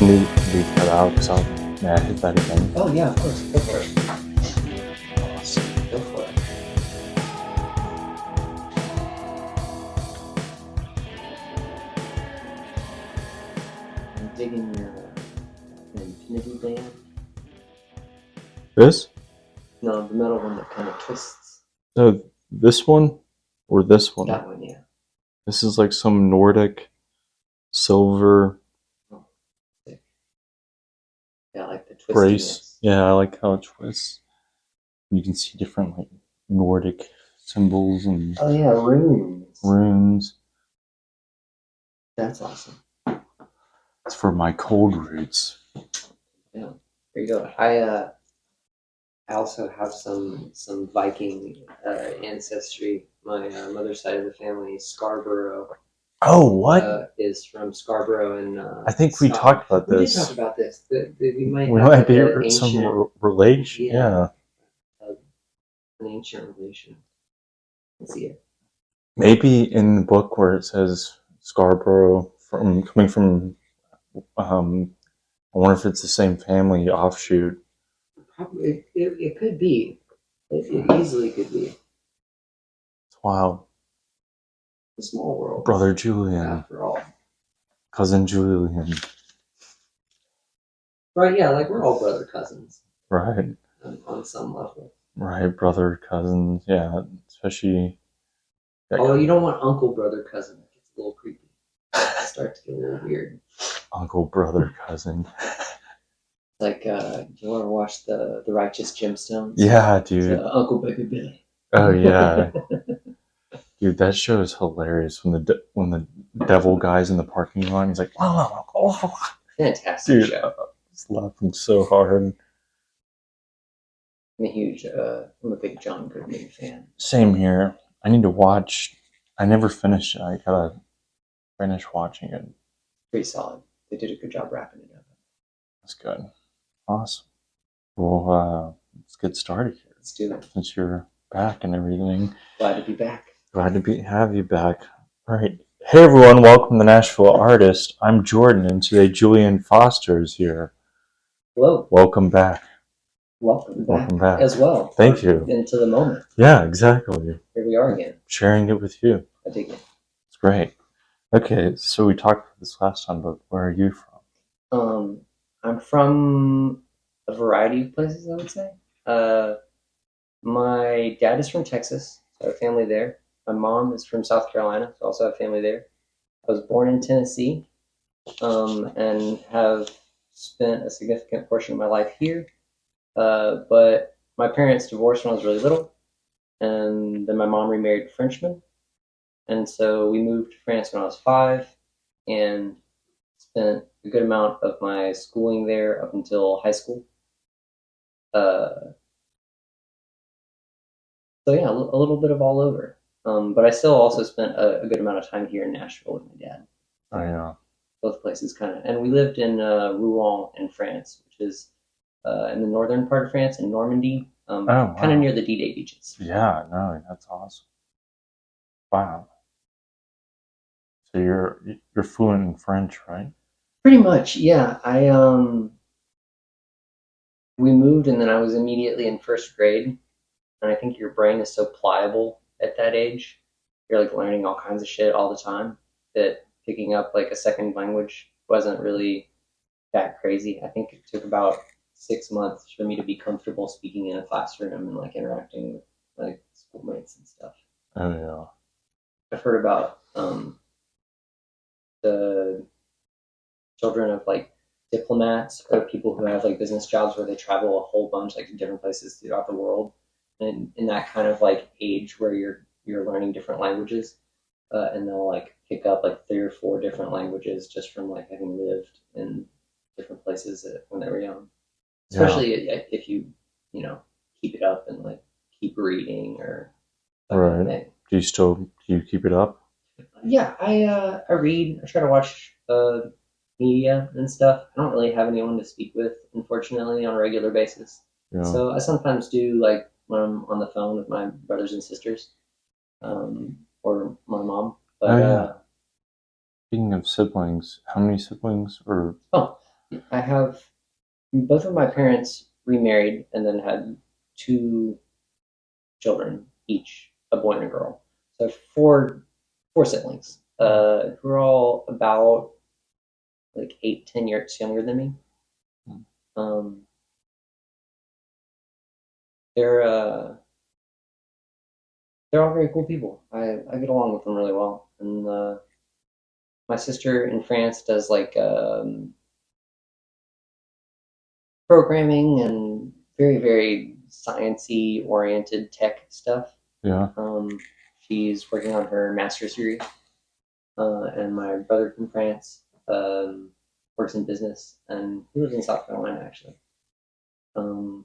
me leave that out? Because may I hit that again? Oh yeah, of course. Go for it. Awesome. Go for it. I'm digging your infinity band. This? No, the metal one that kind of twists. So this one or this one? That one, yeah. This is like some Nordic silver Sick. Yeah, I like the twistiness. brace. Yeah, I like how it twists. You can see different like Nordic symbols and Oh yeah, runes. runes. That's awesome. It's for my cold roots. Yeah, there you go. I also have some Viking ancestry. My mother's side of the family, Scarborough. Oh, what? Is from Scarborough and I think we talked about We this. did talk about this. We might We have might be an some ancient, relation. Yeah. an ancient relation. Let's see it. Maybe in the book where it says Scarborough coming from, I wonder if it's the same family offshoot. Probably, it could be. It easily could be. It's wild. A small world. Brother Julien. After all. Cousin Julien. Right, yeah, like we're all brother cousins. Right. On some level. Right, brother, cousins. Yeah, especially. Although you don't want uncle, brother, cousin. It gets a little creepy. It starts to get a little weird. Uncle, brother, cousin. Like, do you want to watch the Righteous Gemstones? Yeah, dude. Uncle Baby Billy. Oh yeah, dude, that show is hilarious. When the devil guy's in the parking lot, he's like, "Oh." Fantastic Dude, show. I was laughing so hard. I'm a big John Goodman fan. Same here. I need to watch. I never finished it. I gotta finish watching it. Pretty solid. They did a good job wrapping it up. That's good. Awesome. Well, let's get started here. Let's do it. Since you're back and everything. Glad to be back. Glad to have you back. All right. Hey everyone, welcome to Nashville Artist. I'm Jordan, and today Julien Foster is here. Hello. Welcome back. Welcome back as well. Thank you. Into the moment. Yeah, exactly. Here we are again. Sharing it with you. I dig it. It's great. Okay, so we talked about this last time, but where are you from? I'm from a variety of places, I would say. My dad is from Texas, so I have family there. My mom is from South Carolina, so I also have family there. I was born in Tennessee, and have spent a significant portion of my life here. But my parents divorced when I was really little, and then my mom remarried a Frenchman. And so we moved to France when I was 5, and spent a good amount of my schooling there up until high school. So yeah, a little bit of all over. But I still also spent a good amount of time here in Nashville with my dad. I know. Both places kind of. And we lived in Rouen in France, which is in the northern part of France, in Normandy, kind of near the D-Day beaches. Yeah, no, that's awesome. Wow. So you're fluent in French, right? Pretty much, yeah. We moved, and then I was immediately in first grade. And I think your brain is so pliable at that age. You're like learning all kinds of shit all the time that picking up like a second language wasn't really that crazy. I think it took about 6 months for me to be comfortable speaking in a classroom and like interacting with like schoolmates and stuff. Oh yeah. I've heard about the children of like diplomats or people who have like business jobs where they travel a whole bunch like to different places throughout the world. And in that kind of like age where you're learning different languages, and they'll like pick up like 3 or 4 different languages just from like having lived in different places when they were young. Especially if you keep it up and like keep reading or right. Do you keep it up? Yeah, I read. I try to watch media and stuff. I don't really have anyone to speak with, unfortunately, on a regular basis. Yeah. So I sometimes do like when I'm on the phone with my brothers and sisters, or my mom. But Speaking of siblings, how many siblings? Or I have both of my parents remarried and then had two children each, a boy and a girl. So four siblings, who are all about like 8, 10 years younger than me. Um, they're they're all very cool people. I get along with them really well. And my sister in France does like programming and very sciencey oriented tech stuff. Yeah. She's working on her master's degree, and my brother from France works in business, and he lives in South Carolina actually. Um,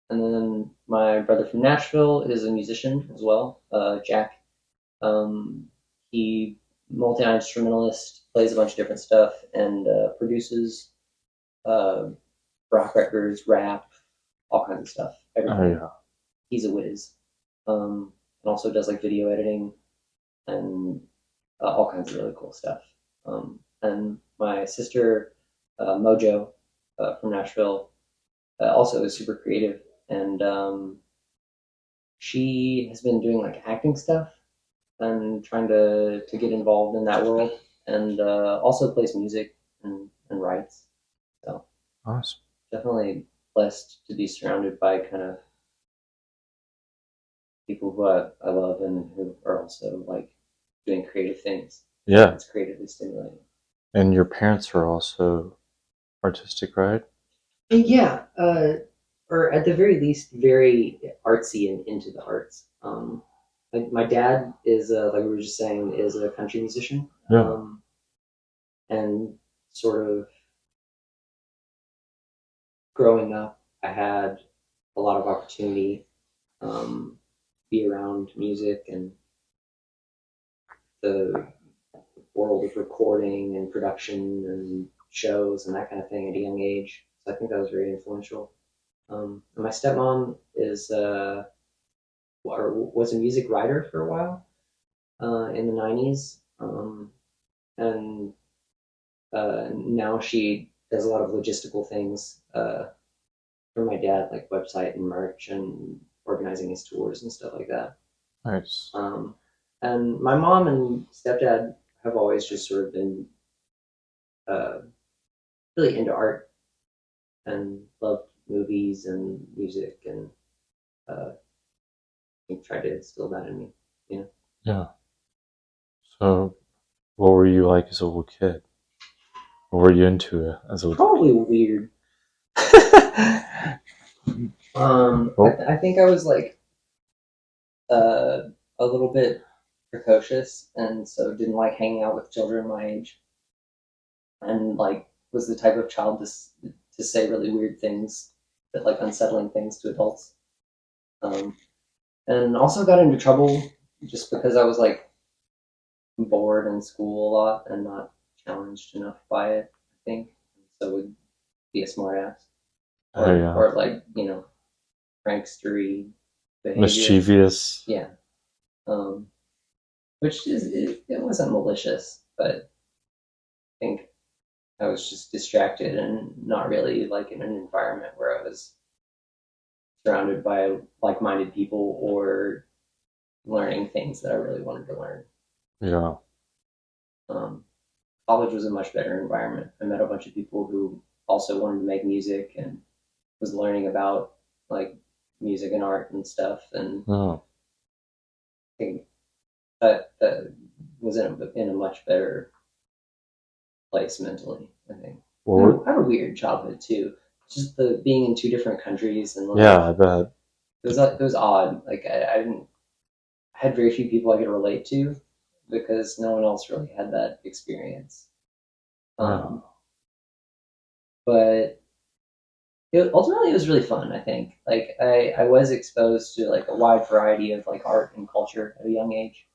and then my brother from Nashville is a musician as well, Jack. He multi-instrumentalist, plays a bunch of different stuff, and produces uh, rock records, rap, all kinds of stuff. Everything. Oh yeah. He's a whiz, and also does like video editing and all kinds of really cool stuff. And my sister Mojo from Nashville also is super creative, and she has been doing like acting stuff and trying to get involved in that world, and also plays music and writes. So Awesome. definitely blessed to be surrounded by kind of people who I love and who are also like doing creative things. Yeah. It's creatively stimulating. And your parents are also artistic, right? Yeah, or at the very least, very artsy and into the arts. My dad is, like we were just saying, is a country musician. Yeah. And sort of growing up, I had a lot of opportunity be around music and the world of recording and production and shows and that kind of thing at a young age. So I think that was very influential. And my stepmom is or was a music writer for a while in the 90s, and now she does a lot of logistical things for my dad, like website and merch and organizing his tours and stuff like that. Nice. And my mom and stepdad have always just sort of been uh, really into art and loved movies and music, and uh, tried to instill that in me. You know. Yeah. So, what were you like as a little kid? What were you into as a little Probably weird. I think I was like uh, a little bit precocious, and so didn't like hanging out with children my age, and like was the type of child to say really weird things, that like unsettling things to adults. Um, and also got into trouble just because I was like bored in school a lot and not challenged enough by it. I think so would be a smart ass, Oh yeah. or like prankstery behavior. Mischievous. Yeah. Which is it wasn't malicious, but I think I was just distracted and not really like in an environment where I was surrounded by like-minded people or learning things that I really wanted to learn. Yeah. Um, College was a much better environment. I met a bunch of people who also wanted to make music and was learning about like music and art and stuff, and Oh. I think that was in a much better place mentally. I think. I had a weird childhood too. Just the being in two different countries and like, yeah, I bet. it was odd. Like I didn't I had very few people I could relate to because no one else really had that experience. Wow. But ultimately it was really fun. I think like I was exposed to like a wide variety of like art and culture at a young age.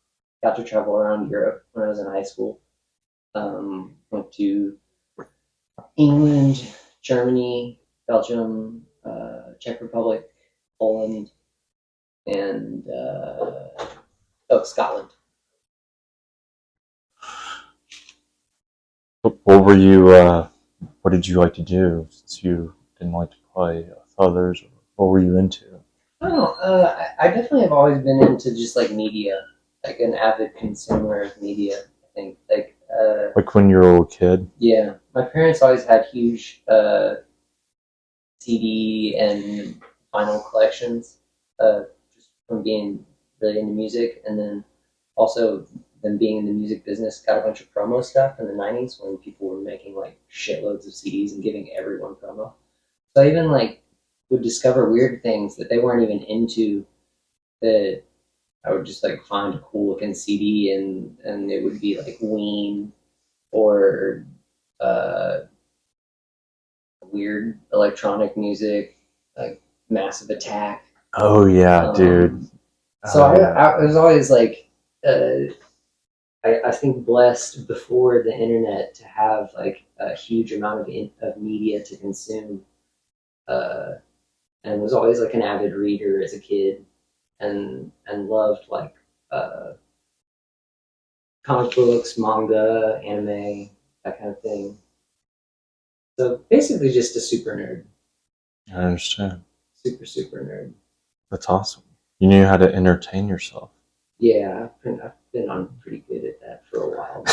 Got to travel around Europe when I was in high school. Went to England, Germany, Belgium, Czech Republic, Poland, and Scotland. What were you what did you like to do since you didn't like to play with others? What were you into? I don't know. I definitely have always been into just like media, like an avid consumer of media. I think Like when you were a little kid? yeah, my parents always had huge CD and vinyl collections, just from being really into music, and then also them being in the music business, got a bunch of promo stuff in the '90s when people were making like shitloads of CDs and giving everyone promo. So I even like would discover weird things that they weren't even into that I would just like find a cool looking CD and it would be like Ween or uh, weird electronic music like Massive Attack. Oh yeah, dude. So Oh, yeah. I was always like, I think blessed before the internet to have like a huge amount of media to consume, uh, and was always like an avid reader as a kid, and loved like uh, comic books, manga, anime, that kind of thing. So basically, just a super nerd, I understand. super nerd. That's awesome. You knew how to entertain yourself. Yeah, I've been on pretty good at that for a while.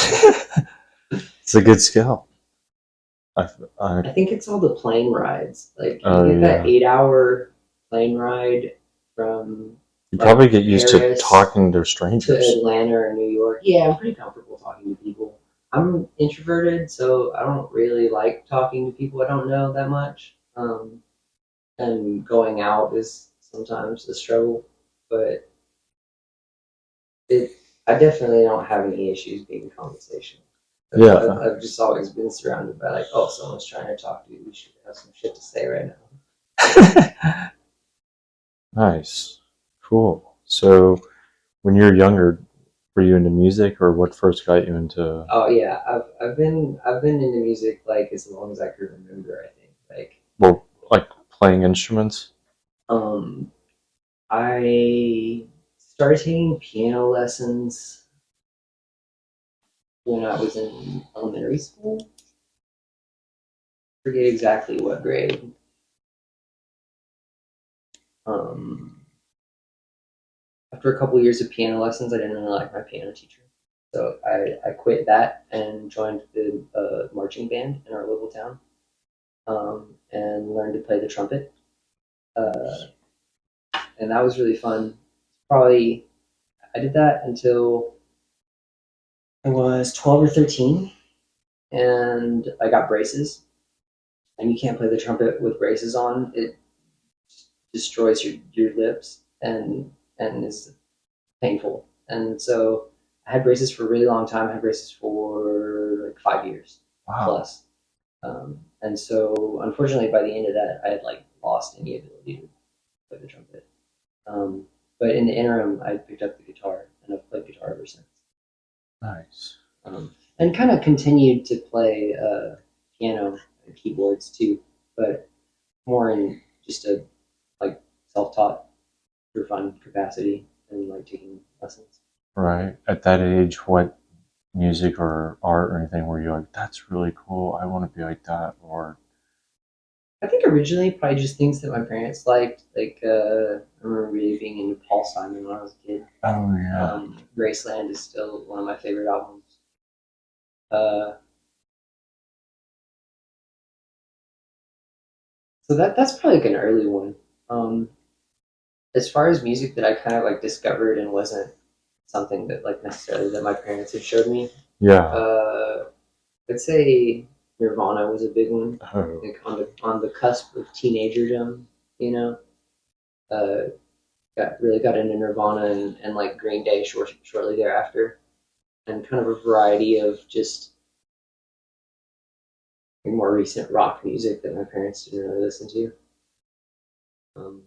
It's a good skill. I, I think it's all the plane rides. Like oh you get that yeah. 8 hour plane ride from You like probably get used to Paris talking to to strangers. Atlanta or New York. Yeah, I'm pretty comfortable talking to people. I'm introverted, so I don't really like talking to people I don't know that much. And going out is sometimes a struggle, but it I definitely don't have any issues being conversational. Yeah. I've just always been surrounded by like, oh, someone's trying to talk to you. We should have some shit to say right now. Nice. Cool. So when you were younger, were you into music or what first got you into Oh yeah, I've been into music like as long as I could remember. I think well like playing instruments? um I started taking piano lessons when I was in elementary school. Forget exactly what grade. Um, After a couple years of piano lessons, I didn't really like my piano teacher, so I quit that and joined the marching band in our local town, and learned to play the trumpet. Uh, and that was really fun. Probably I did that until I was 12 or 13, and I got braces. And you can't play the trumpet with braces on. It destroys your lips and is painful. And so I had braces for a really long time. I had braces for like 5 years Wow. plus. And so unfortunately, by the end of that, I had like lost any ability to play the trumpet. Um, but in the interim, I picked up the guitar and I've played guitar ever since. Nice. And kind of continued to play piano and keyboards too, but more in just a like self-taught for fun capacity and like taking lessons. Right. At that age, what music or art or anything were you like, that's really cool, I want to be like that? Or I think originally probably just things that my parents liked. Like I remember really being into Paul Simon when I was a kid. oh yeah. Graceland is still one of my favorite albums. Uh, so that's probably like an early one. Um, as far as music that I kind of like discovered and wasn't something that like necessarily that my parents had showed me, Yeah. I'd say Nirvana was a big one. Oh. Like on the cusp of teenagerdom, you know. Uh, got into Nirvana and like Green Day shortly thereafter, and kind of a variety of just more recent rock music that my parents didn't really listen to. Um,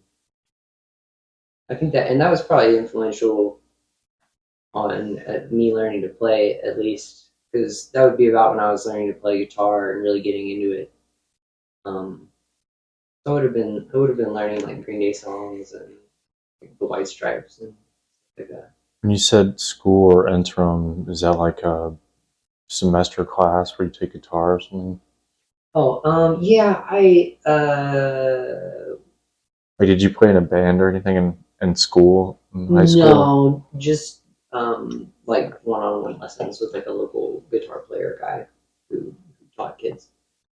I think that was probably influential on me learning to play at least because that would be about when I was learning to play guitar and really getting into it. Um, so I would have been learning like Green Day songs and like, the White Stripes and stuff like that. When you said school or interim, is that like a semester class where you take guitar or something? Yeah, Like, did you play in a band or anything in school, in high school? no, just like one-on-one lessons with like a local guitar player guy who taught kids.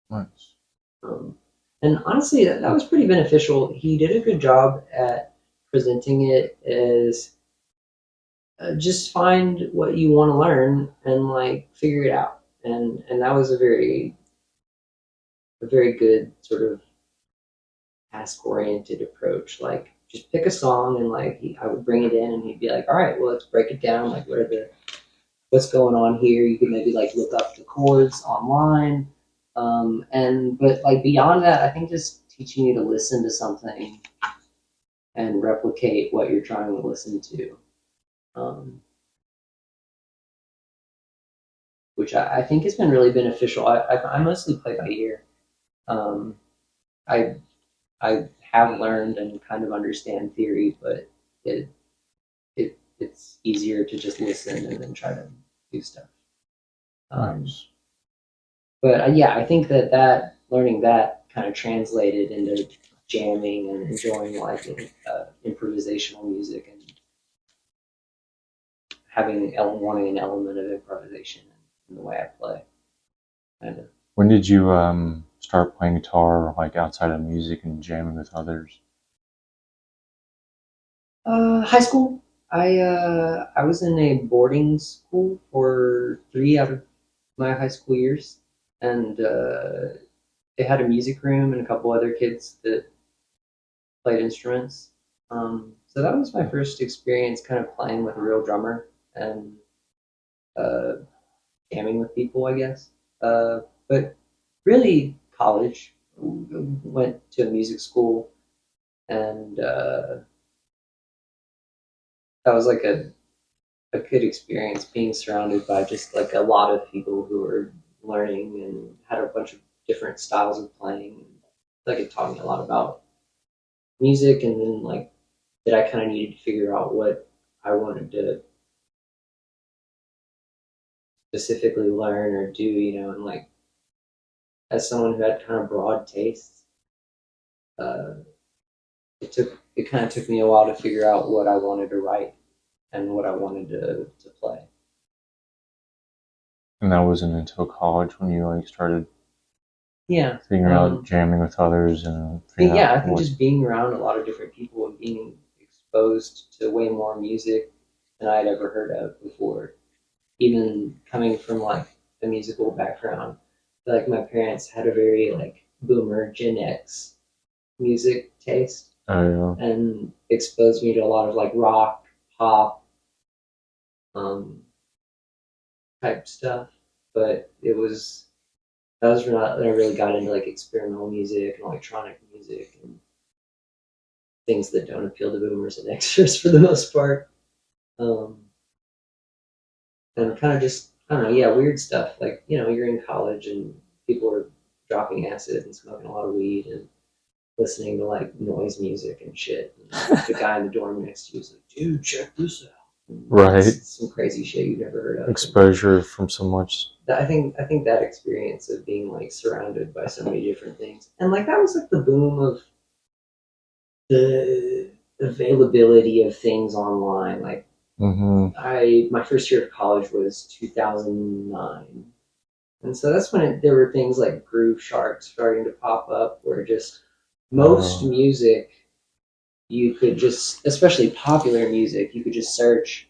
Nice. Um, and honestly, that was pretty beneficial. He did a good job at presenting it as just find what you want to learn and like figure it out. And that was a very good sort of task oriented approach. Like just pick a song and like I would bring it in and he'd be like, all right, well let's break it down. Like what's going on here? You could maybe like look up the chords online. And but like beyond that, I think just teaching you to listen to something and replicate what you're trying to listen to. Um, which I think has been really beneficial. I mostly play by ear. Um, I I have learned and kind of understand theory, but it it's easier to just listen and then try to do stuff. Nice. But yeah, I think that learning that kind of translated into jamming and enjoying like improvisational music and wanting an element of improvisation in the way I play. Kind of. When did you start playing guitar, like outside of music and jamming with others? High school. I was in a boarding school for 3 out of my high school years, and they had a music room and a couple other kids that played instruments. So that was my first experience, kind of playing with a real drummer and uh, jamming with people, I guess. But really, college went to a music school, and that was like a good experience being surrounded by just like a lot of people who were learning and had a bunch of different styles of playing. Like it taught me a lot about music, and then like that I kind of needed to figure out what I wanted to specifically learn or do, and like as someone who had kind of broad tastes, uh, it kind of took me a while to figure out what I wanted to write and what I wanted to play. And that wasn't until college when you like started Yeah. figuring out jamming with others and figuring Yeah, out I think what. just being around a lot of different people and being exposed to way more music than I had ever heard of before, even coming from like a musical background. Like my parents had a very like boomer Gen X music taste Oh and exposed me to a lot of like rock, pop, um, type stuff. But that was when I really got into like experimental music and electronic music and things that don't appeal to boomers and extras for the most part. Um, and kind of just I don't know, yeah, weird stuff. Like you're in college and people are dropping acid and smoking a lot of weed and listening to like noise music and shit. And the guy in the dorm next to you is like, "Dude, check this out." And right. it's some crazy shit you've never heard of. Exposure from so much. I think that experience of being like surrounded by so many different things, and like that was like the boom of the availability of things online. Like my first year of college was 2009, and so that's when there were things like Groove Shark starting to pop up, where just most music you could just, especially popular music, you could just search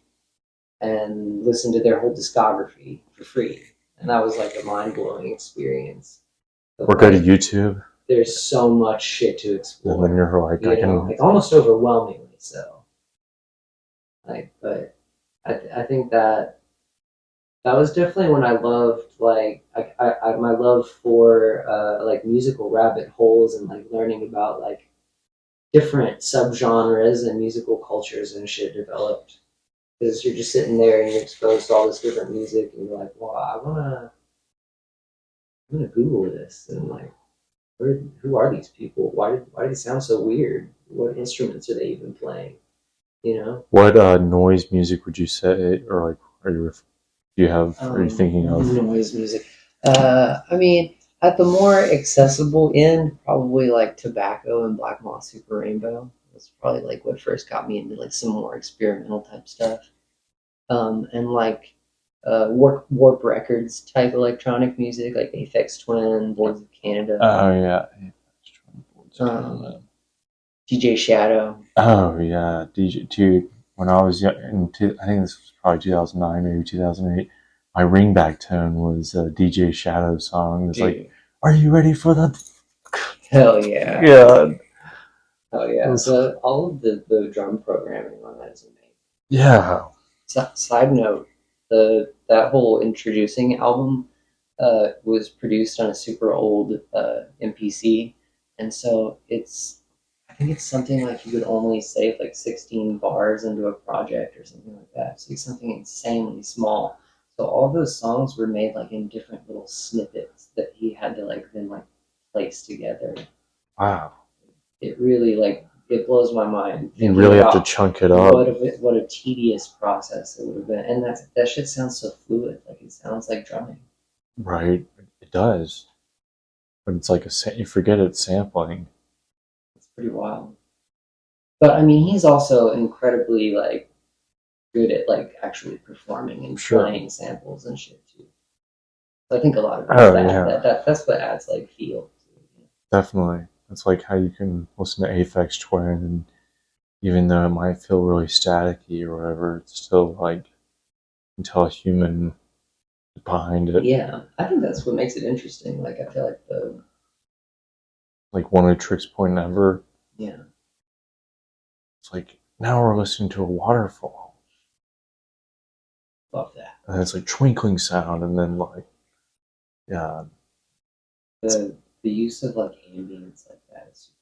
and listen to their whole discography for free, and that was like a mind blowing experience. Or go to YouTube. There's so much shit to explore. And then you're like, I can like almost overwhelmingly so. Like, but I think that was definitely when I loved like my love for like musical rabbit holes and like learning about like different subgenres and musical cultures and shit developed because you're just sitting there and you're exposed to all this different music and you're like, well, I'm gonna Google this and like, who are these people? Why do they sound so weird? What instruments are they even playing? What noise music would you say, or like, are you thinking of? Noise music. I mean, At the more accessible end, probably like Tobacco and Black Moth Super Rainbow. That's probably like what first got me into like some more experimental type stuff. And like Warp Records type electronic music, like Aphex Twin, Boards of Canada, Oh yeah. DJ Shadow. Oh yeah, DJ dude. When I was young, I think this was probably 2009, maybe 2008. My ringback tone was a DJ Shadow song. It's like, Dude, "Are you ready for the?" hell yeah. Yeah, Oh yeah. was, So all of the drum programming on that is amazing. yeah. Side note, that whole introducing album was produced on a super old MPC, and so I think it's something like you could only save like 16 bars into a project or something like that. So it's something insanely small. So all those songs were made like in different little snippets that he had to like then like place together. Wow. It really like it blows my mind. You really have to About chunk it up. what a tedious process it would have been, and that shit sounds so fluid. Like it sounds like drumming. Right. It does. But it's like you forget it's sampling. It's pretty wild. But I mean, he's also incredibly like good at like actually performing and Sure. playing samples and shit too. So I think a lot of Oh, that, yeah. that's what adds like feel to it. You know? Definitely. That's like how you can listen to Aphex Twin, and even though it might feel really staticky or whatever, it's still like you can tell a human behind it. Yeah, I think that's what makes it interesting. Like I feel like Like one of Trick's point ever. yeah. It's like now we're listening to a waterfall. Love that. And it's like twinkling sound, and then like yeah. The use of like ambience like that is super.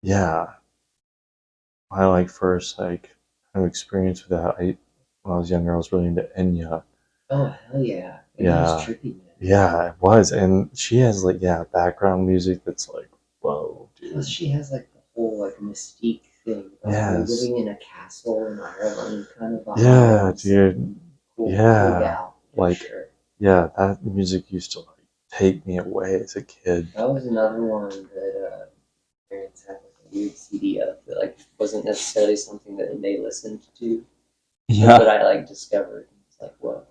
Yeah. My like first like kind of experience with that, when I was younger I was really into Enya. Oh hell yeah! It was Yeah. trippy, man. Yeah, it was. And she has like background music that's like, whoa, Plus, dude. she has like the whole like mystique thing about her Yes. living in a castle in Ireland, kind of Yeah, vibes. dude. Cool Yeah. gal, for Like sure. yeah, that music used to like take me away as a kid. That was another one that parents had like a weird CD of that like wasn't necessarily something that they listened to, Yeah. but I like discovered. It's like whoa.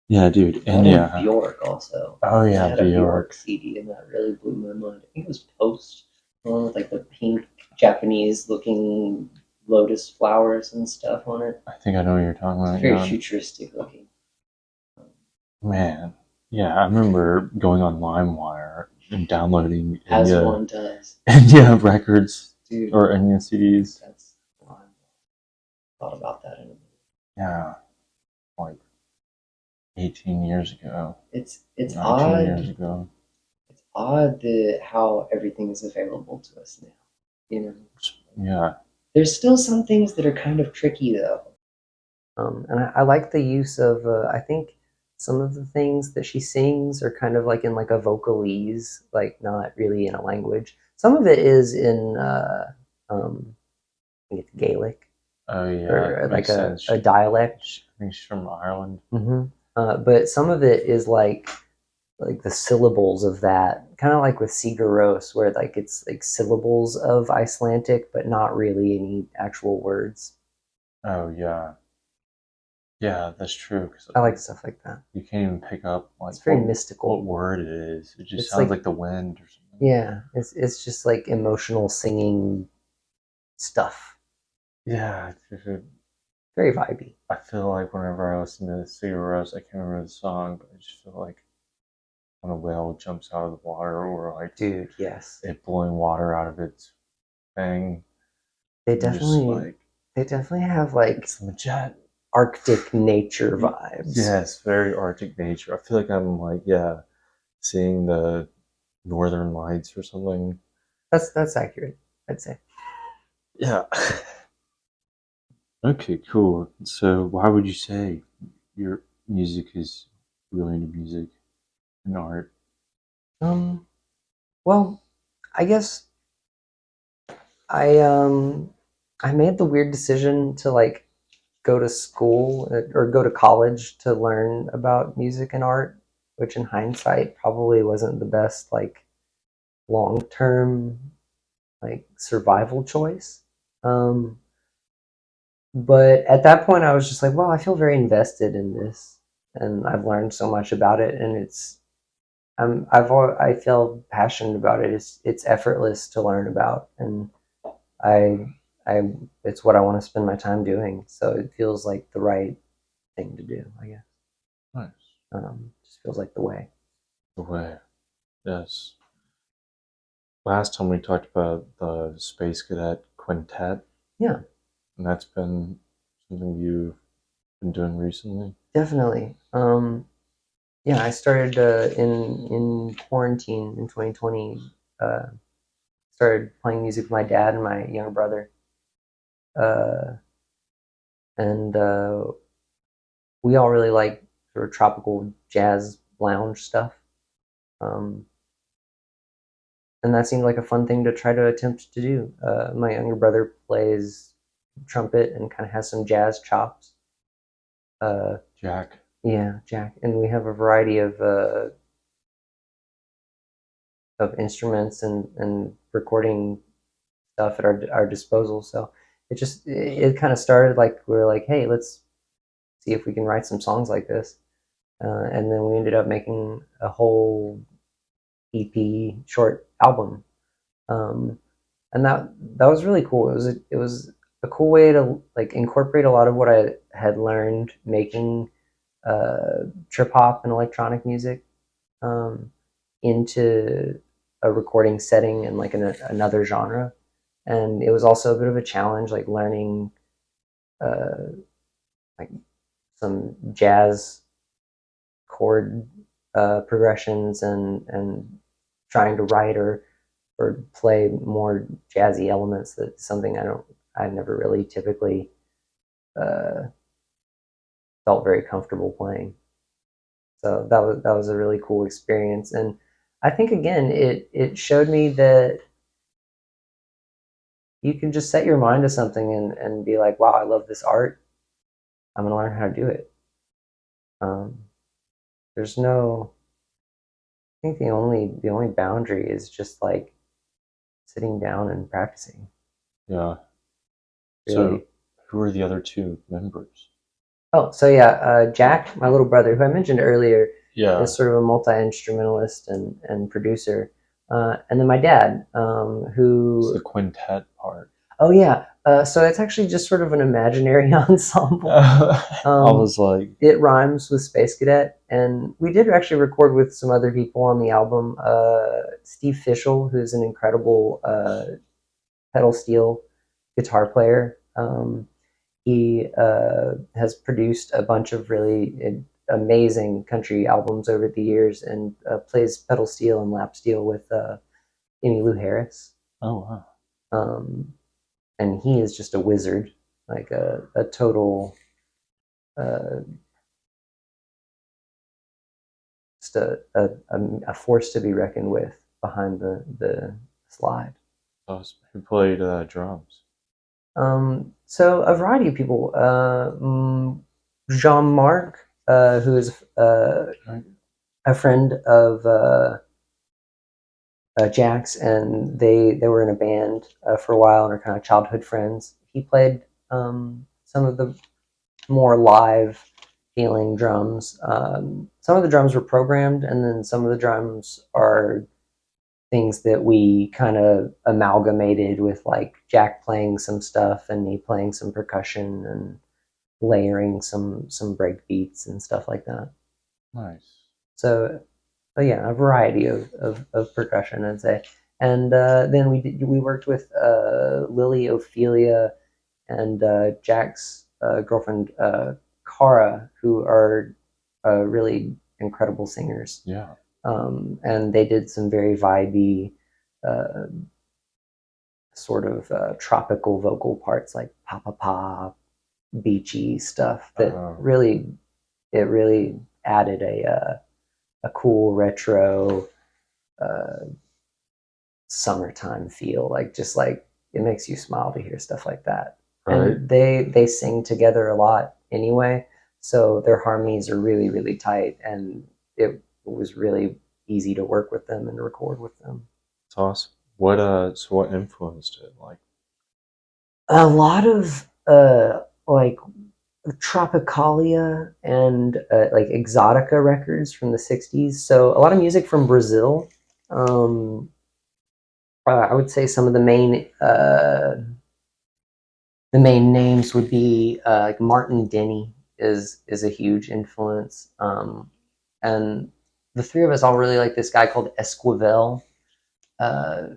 Yeah, dude. That And and Bjork also. Oh I yeah, had a Bjork Bjork. CD and that really blew my mind. I think it was Post, the one with like the pink Japanese looking lotus flowers and stuff on it. I think I know what you're talking It's about. very Yeah. futuristic looking. Man. Yeah, I remember going on LimeWire and downloading As one does. Enya records Dude, or Enya CDs. that's I thought about that in a minute. Yeah, like 18 years ago, It's 19 odd. years ago. It's odd that how everything is available to us now. You know. Yeah. There's still some things that are kind of tricky though. And I like the use of I think some of the things that she sings are kind of like in like a vocalese, like not really in a language. Some of it is in I think it's Gaelic Oh yeah, or like makes sense. a dialect. I think she's from Ireland. But some of it is like the syllables of that, kind of like with Sigur Rós, where like it's like syllables of Icelandic, but not really any actual words. Oh yeah, yeah, that's true. Cause I like stuff like that. you can't even pick up like It's very mystical. what word it is. It just It's sounds like like the wind or something. yeah, it's just like emotional singing stuff. Yeah, Very vibey. I feel like whenever I listen to Sigur Rós, I can't remember the song, but I just feel like when a whale jumps out of the water, or like Dude, yes. it blowing water out of its thing. They Just definitely have like it's legit. Arctic nature vibes. Yes, very Arctic nature. I feel like I'm like seeing the Northern Lights or something. That's accurate, I'd say. Yeah. Okay, cool. So why would you say your music is really into music and art? Well, I guess I made the weird decision to like go to school or go to college to learn about music and art. which in hindsight probably wasn't the best like long-term like survival choice. But at that point, I was just like, well, I feel very invested in this, and I've learned so much about it, and I feel passionate about it. It's effortless to learn about, and I I it's what I want to spend my time doing. So it feels like the right thing to do, I guess. Nice. Just feels like the way. The way. Yes. Last time we talked about the Space Cadet Quintet. Yeah. And that's been something you've been doing recently? Definitely. Yeah, I started in quarantine in 2020. Uh, Started playing music with my dad and my younger brother, uh, and we all really like sort of tropical jazz lounge stuff. Um, and that seemed like a fun thing to try to attempt to do. My younger brother plays trumpet and kind of has some jazz chops. Jack. Yeah, Jack, and we have a variety of instruments and recording stuff at our disposal. So it kind of started like we were like, hey, let's see if we can write some songs like this, and then we ended up making a whole EP short album, um, and that was really cool. It was a cool way to like incorporate a lot of what I had learned making trip hop and electronic music um, into a recording setting and like another genre. And it was also a bit of a challenge, like learning uh, like some jazz chord progressions and trying to write or play more jazzy elements. That's something I never really typically uh, felt very comfortable playing. So that was a really cool experience, and I think again it showed me that you can just set your mind to something and be like, wow, I love this art. I'm gonna learn how to do it. Um, there's no, I think the only boundary is just like sitting down and practicing. Yeah. Really. So, who are the other two members? Oh, so yeah, Jack, my little brother, who I mentioned earlier, Yeah. is sort of a multi-instrumentalist and producer. And then my dad, It's who the quintet part. oh yeah. So it's actually just sort of an imaginary ensemble. I Um, was like, it rhymes with Space Cadet, and we did actually record with some other people on the album. Steve Fischel, who's an incredible pedal steel guitar player. He has produced a bunch of really amazing country albums over the years, and plays pedal steel and lap steel with Emmylou Harris. oh wow. Um, and he is just a wizard, like a total, uh, just a force to be reckoned with behind the slide. Who played drums? So a variety of people. Jean Marc, who is Right. a friend of Jack's, and they were in a band for a while and are kind of childhood friends. He played some of the more live feeling drums. Some of the drums were programmed, and then some of the drums are things that we kind of amalgamated with, like Jack playing some stuff and me playing some percussion and layering some break beats and stuff like that. Nice. So, yeah, a variety of percussion, I'd say. And then we worked with Lily Ophelia and Jack's girlfriend Cara, who are really incredible singers. Yeah. And they did some very vibey, uh, sort of tropical vocal parts, like pa pa pa, beachy stuff. That really it really added a cool retro uh, summertime feel. Like just like it makes you smile to hear stuff like that. Right. And they sing together a lot anyway, so their harmonies are really really tight, and it was really easy to work with them and record with them. It's awesome. What influenced it? Like, A lot of like Tropicalia and like Exotica records from the 60s. So a lot of music from Brazil. Um, I would say some of the main names would be like Martin Denny is a huge influence, and the three of us all really like this guy called Esquivel, uh,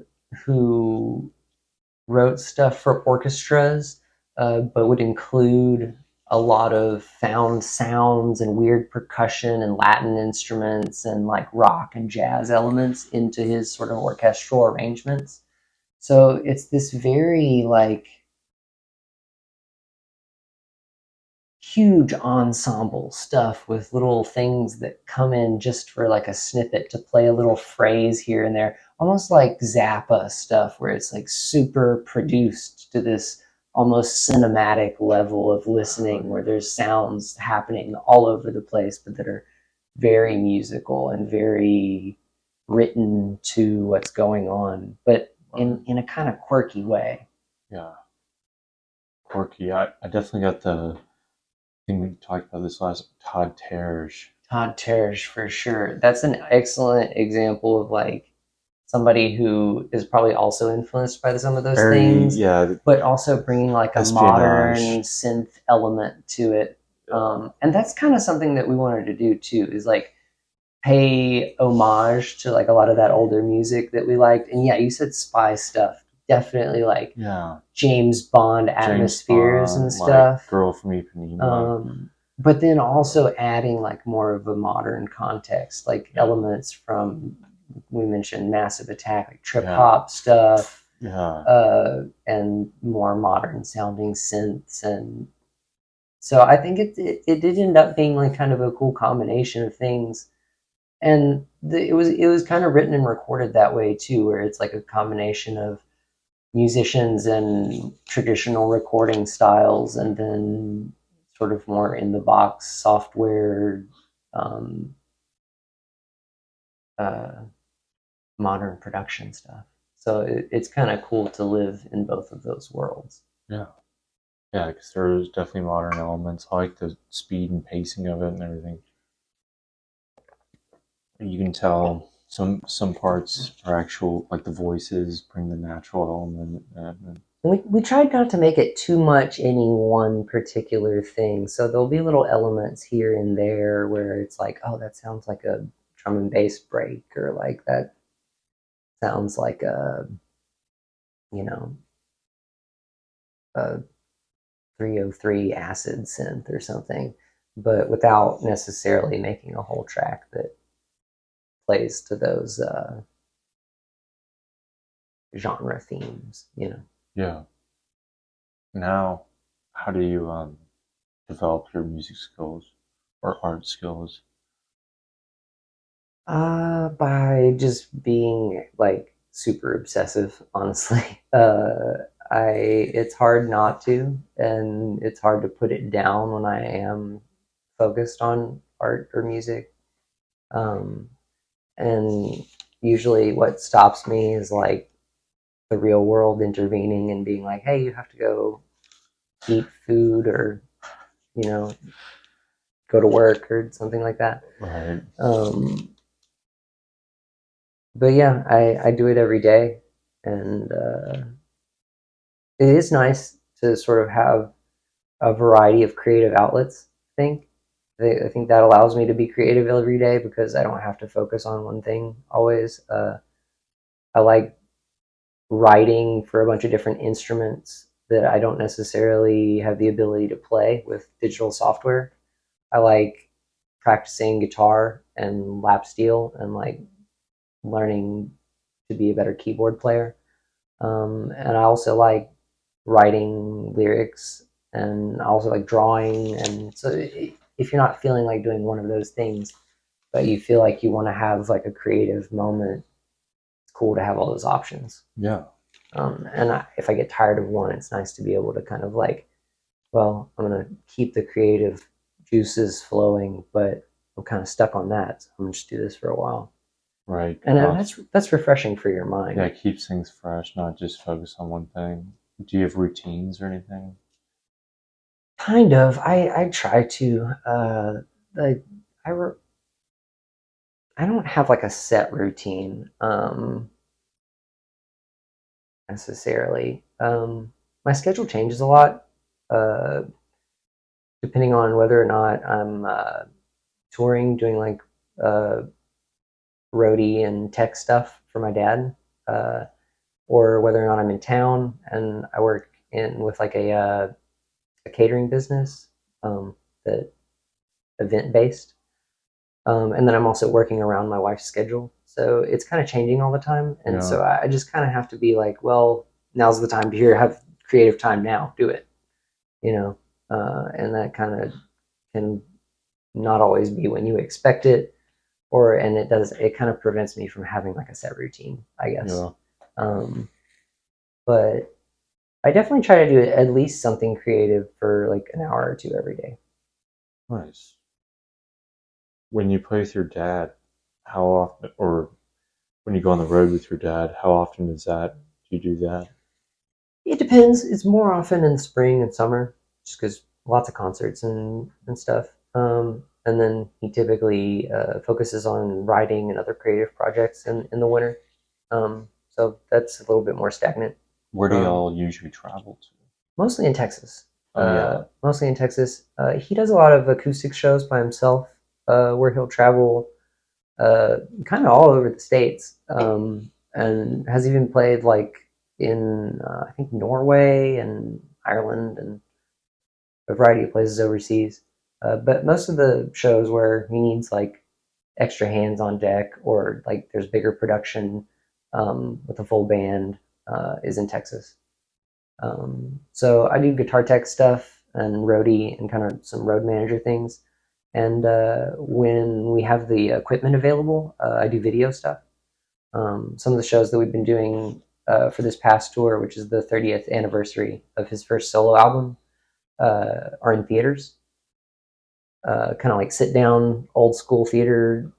who wrote stuff for orchestras, but would include a lot of found sounds and weird percussion and Latin instruments and like rock and jazz elements into his sort of orchestral arrangements. So it's this very like huge ensemble stuff with little things that come in just for like a snippet to play a little phrase here and there, almost like Zappa stuff where it's like super produced to this almost cinematic level of listening where there's sounds happening all over the place but that are very musical and very written to what's going on, but in a kind of quirky way. yeah, quirky. I definitely got the thing we talked about this last Todd Terje. Todd Terje for sure. That's an excellent example of like somebody who is probably also influenced by some of those Very, things, yeah, but also bringing like a modern espionage. synth element to it. And that's kind of something that we wanted to do too, is like pay homage to like a lot of that older music that we liked. And yeah, you said spy stuff. Definitely like Yeah, James Bond James atmospheres and Bond, like stuff. Girl from Ipanema. But then also adding like more of a modern context, like elements from, we mentioned Massive Attack, like trip hop stuff, Yeah, and more modern sounding synths. And so I think it did end up being like kind of a cool combination of things. And it was kind of written and recorded that way too, where it's like a combination of musicians and traditional recording styles, and then sort of more in the box software, um, uh, modern production stuff. So it's kind of cool to live in both of those worlds. yeah, yeah. Because there's definitely modern elements. I like the speed and pacing of it and everything. You can tell some parts are actual, like the voices bring the natural element. We tried not to make it too much any one particular thing. So there'll be little elements here and there where it's like, oh, that sounds like a drum and bass break, or like that sounds like a, you know, a 303 acid synth or something, but without necessarily making a whole track that plays to those genre themes, you know. Yeah. Now, how do you develop your music skills or art skills? By just being like super obsessive, honestly. I It's hard not to, and it's hard to put it down when I am focused on art or music. Um, and usually, what stops me is like the real world intervening and being like, "Hey, you have to go eat food, or you know, go to work or something like that." Right. Um, but yeah, I do it every day, and it is nice to sort of have a variety of creative outlets. I think that allows me to be creative every day because I don't have to focus on one thing always. I like writing for a bunch of different instruments that I don't necessarily have the ability to play with digital software. I like practicing guitar and lap steel and like learning to be a better keyboard player. And I also like writing lyrics, and I also like drawing. And so if you're not feeling like doing one of those things, but you feel like you want to have like a creative moment, it's cool to have all those options. Yeah. If I get tired of one, it's nice to be able to kind of like, well, I'm going to keep the creative juices flowing, but I'm kind of stuck on that. So I'm gonna just do this for a while. Right. And that's refreshing for your mind. Yeah, it keeps things fresh, not just focus on one thing. Do you have routines or anything? Kind of. I try to. Like I re- I don't have like a set routine necessarily. My schedule changes a lot uh, depending on whether or not I'm touring, doing like uh, roadie and tech stuff for my dad, uh, or whether or not I'm in town and I work in with like a catering business that event based. And then I'm also working around my wife's schedule. So it's kind of changing all the time. And Yeah. so I just kind of have to be like, well, now's the time to here, have creative time now, do it, you know? And that kind of can not always be when you expect it, and it kind of prevents me from having like a set routine, I guess. Yeah. But I definitely try to do at least something creative for like an hour or two every day. Nice. When you play with your dad, how often, or when you go on the road with your dad, how often is that? Do you do that? It depends. It's more often in the spring and summer, just because lots of concerts and stuff. And then he typically focuses on writing and other creative projects in the winter. So that's a little bit more stagnant. Where do y'all usually travel to? Mostly in Texas. Oh, yeah. Mostly in Texas. He does a lot of acoustic shows by himself, where he'll travel kind of all over the states, and has even played like in I think Norway and Ireland and a variety of places overseas. But most of the shows where he needs like extra hands on deck or like there's bigger production with a full band is in Texas. So I do guitar tech stuff and roadie and kind of some road manager things. And when we have the equipment available, I do video stuff. Some of the shows that we've been doing for this past tour, which is the 30th anniversary of his first solo album, are in theaters. Kind of like sit down, old school theater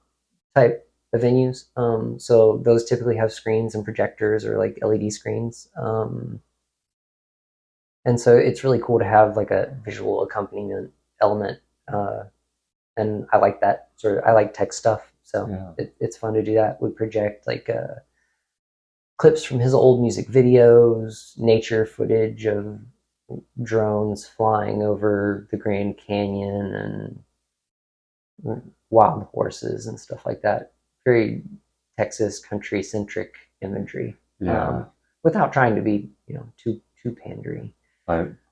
type of venues. So those typically have screens and projectors or like LED screens. And so it's really cool to have like a visual accompaniment element. And I like that sort of, I like tech stuff. So Yeah. it's fun to do that. We project like clips from his old music videos, nature footage of drones flying over the Grand Canyon and wild horses and stuff like that. Very Texas country centric imagery. Yeah. Without trying to be, too pandery.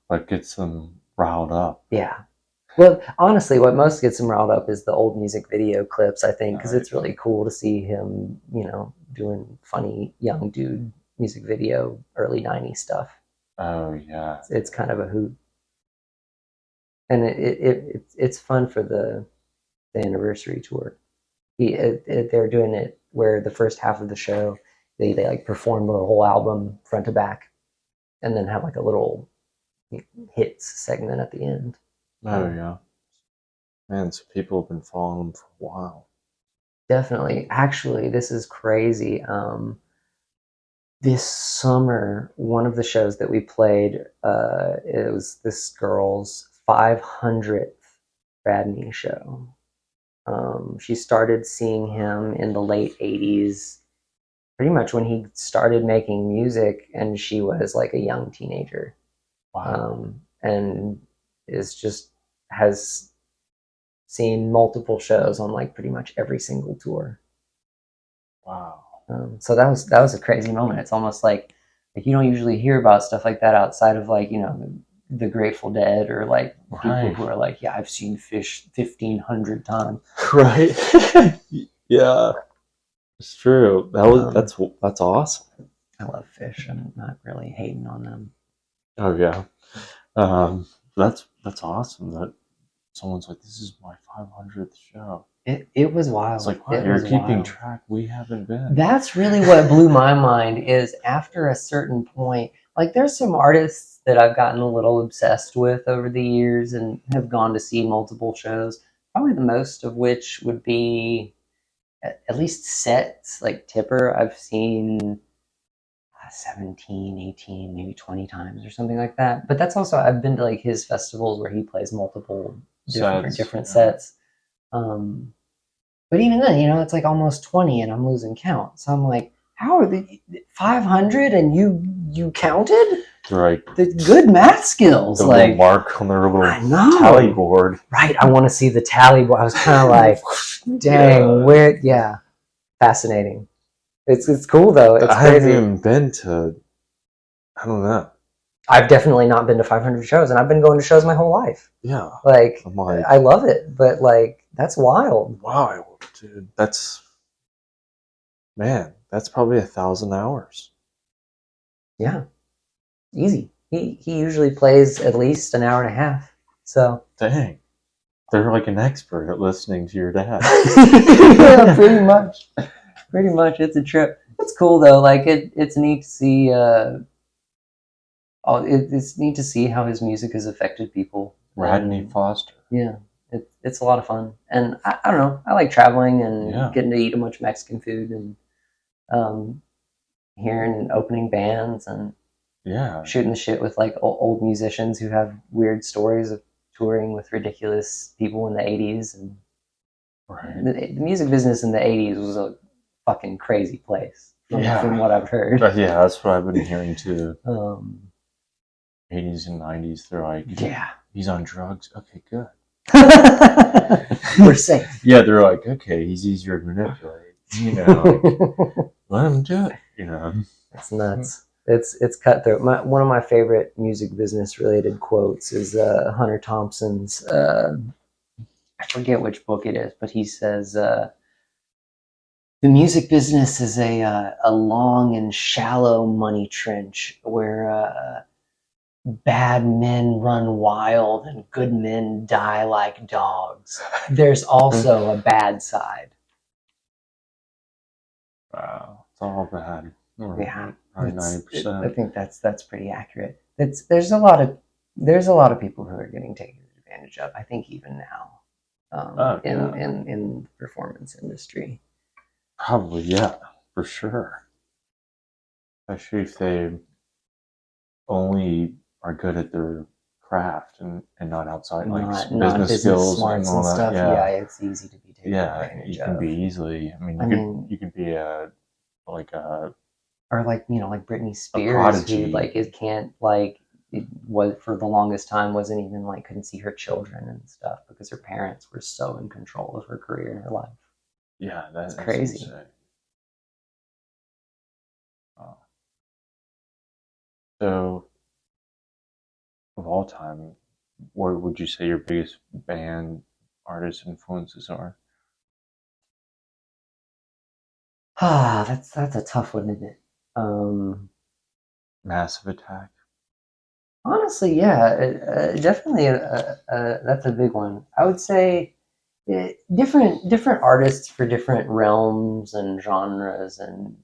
Like gets them riled up. Yeah. Well, honestly, what most gets him riled up is the old music video clips, I think, because it's really cool to see him, doing funny young dude music video, early 90s stuff. Oh, yeah. It's kind of a hoot. And it's fun for the anniversary tour. They're doing it where the first half of the show, they like perform the whole album front to back and then have like a little hits segment at the end. Oh, yeah. Man, so people have been following him for a while. Definitely. Actually, this is crazy. This summer, one of the shows that we played, it was this girl's 500th Radney show. She started seeing him in the late 80s, pretty much when he started making music, and she was like a young teenager. Wow. And has seen multiple shows on like pretty much every single tour. Wow. So that was a crazy moment. It's almost like you don't usually hear about stuff like that outside of like the Grateful Dead or like people who are like, yeah, I've seen Fish 1,500 times. Right. Yeah, it's true. That's awesome. I love Fish. I'm not really hating on them. Oh yeah. That's awesome that someone's like, this is my 500th show. It was wild. It's like, wow, you're keeping track. We haven't been. That's really what blew my mind is after a certain point, like there's some artists that I've gotten a little obsessed with over the years and have gone to see multiple shows. Probably the most of which would be at least sets like Tipper. I've seen 17, 18, maybe 20 times or something like that. But that's also, I've been to like his festivals where he plays multiple different sets. But even then, it's like almost 20 and I'm losing count. So I'm like, how are the 500 and you counted? Right. The good math skills. The like little mark on their little tally board. Right. I want to see the tally board. I was kind of like, dang, fascinating. It's cool though. It's I crazy. haven't even been to, I don't know. I've definitely not been to 500 shows, and I've been going to shows my whole life. Yeah. Like I love it, but like that's wild. Wow, dude. That's probably 1,000 hours. Yeah. Easy. He usually plays at least an hour and a half. So dang. They're like an expert at listening to your dad. Yeah, pretty much. Pretty much. It's a trip. It's cool though. Like it's neat to see it's neat to see how his music has affected people. Radney Foster. Yeah. It's a lot of fun. And I don't know. I like traveling and getting to eat a bunch of Mexican food and hearing opening bands and shooting the shit with like old musicians who have weird stories of touring with ridiculous people in the 80s. And the music business in the 80s was a fucking crazy place from what I've heard. Yeah, that's what I've been hearing too. 80s and 90s, they're like, he's on drugs. Okay, good. We're safe. Yeah, they're like, okay, he's easier to manipulate. Let him do it. It's nuts. It's cutthroat. One of my favorite music business related quotes is Hunter Thompson's. I forget which book it is, but he says the music business is a long and shallow money trench where bad men run wild and good men die like dogs. There's also a bad side. Wow, it's all bad. Yeah, 90%. I think that's pretty accurate. There's a lot of people who are getting taken advantage of. I think even now, in the performance industry. Probably, yeah, for sure. Especially if they only are good at their craft and not outside, like business skills smarts and all that. Stuff. Yeah, it's easy to be taken advantage you can of. be easily. I mean, you could be like Britney Spears, who like it can't like it was for the longest time wasn't even like couldn't see her children and stuff because her parents were so in control of her career and her life. Yeah, that's crazy. Oh. So, of all time, what would you say your biggest band artist influences are? That's a tough one, isn't it? Massive Attack. Honestly, yeah, definitely. That's a big one. I would say different artists for different realms and genres and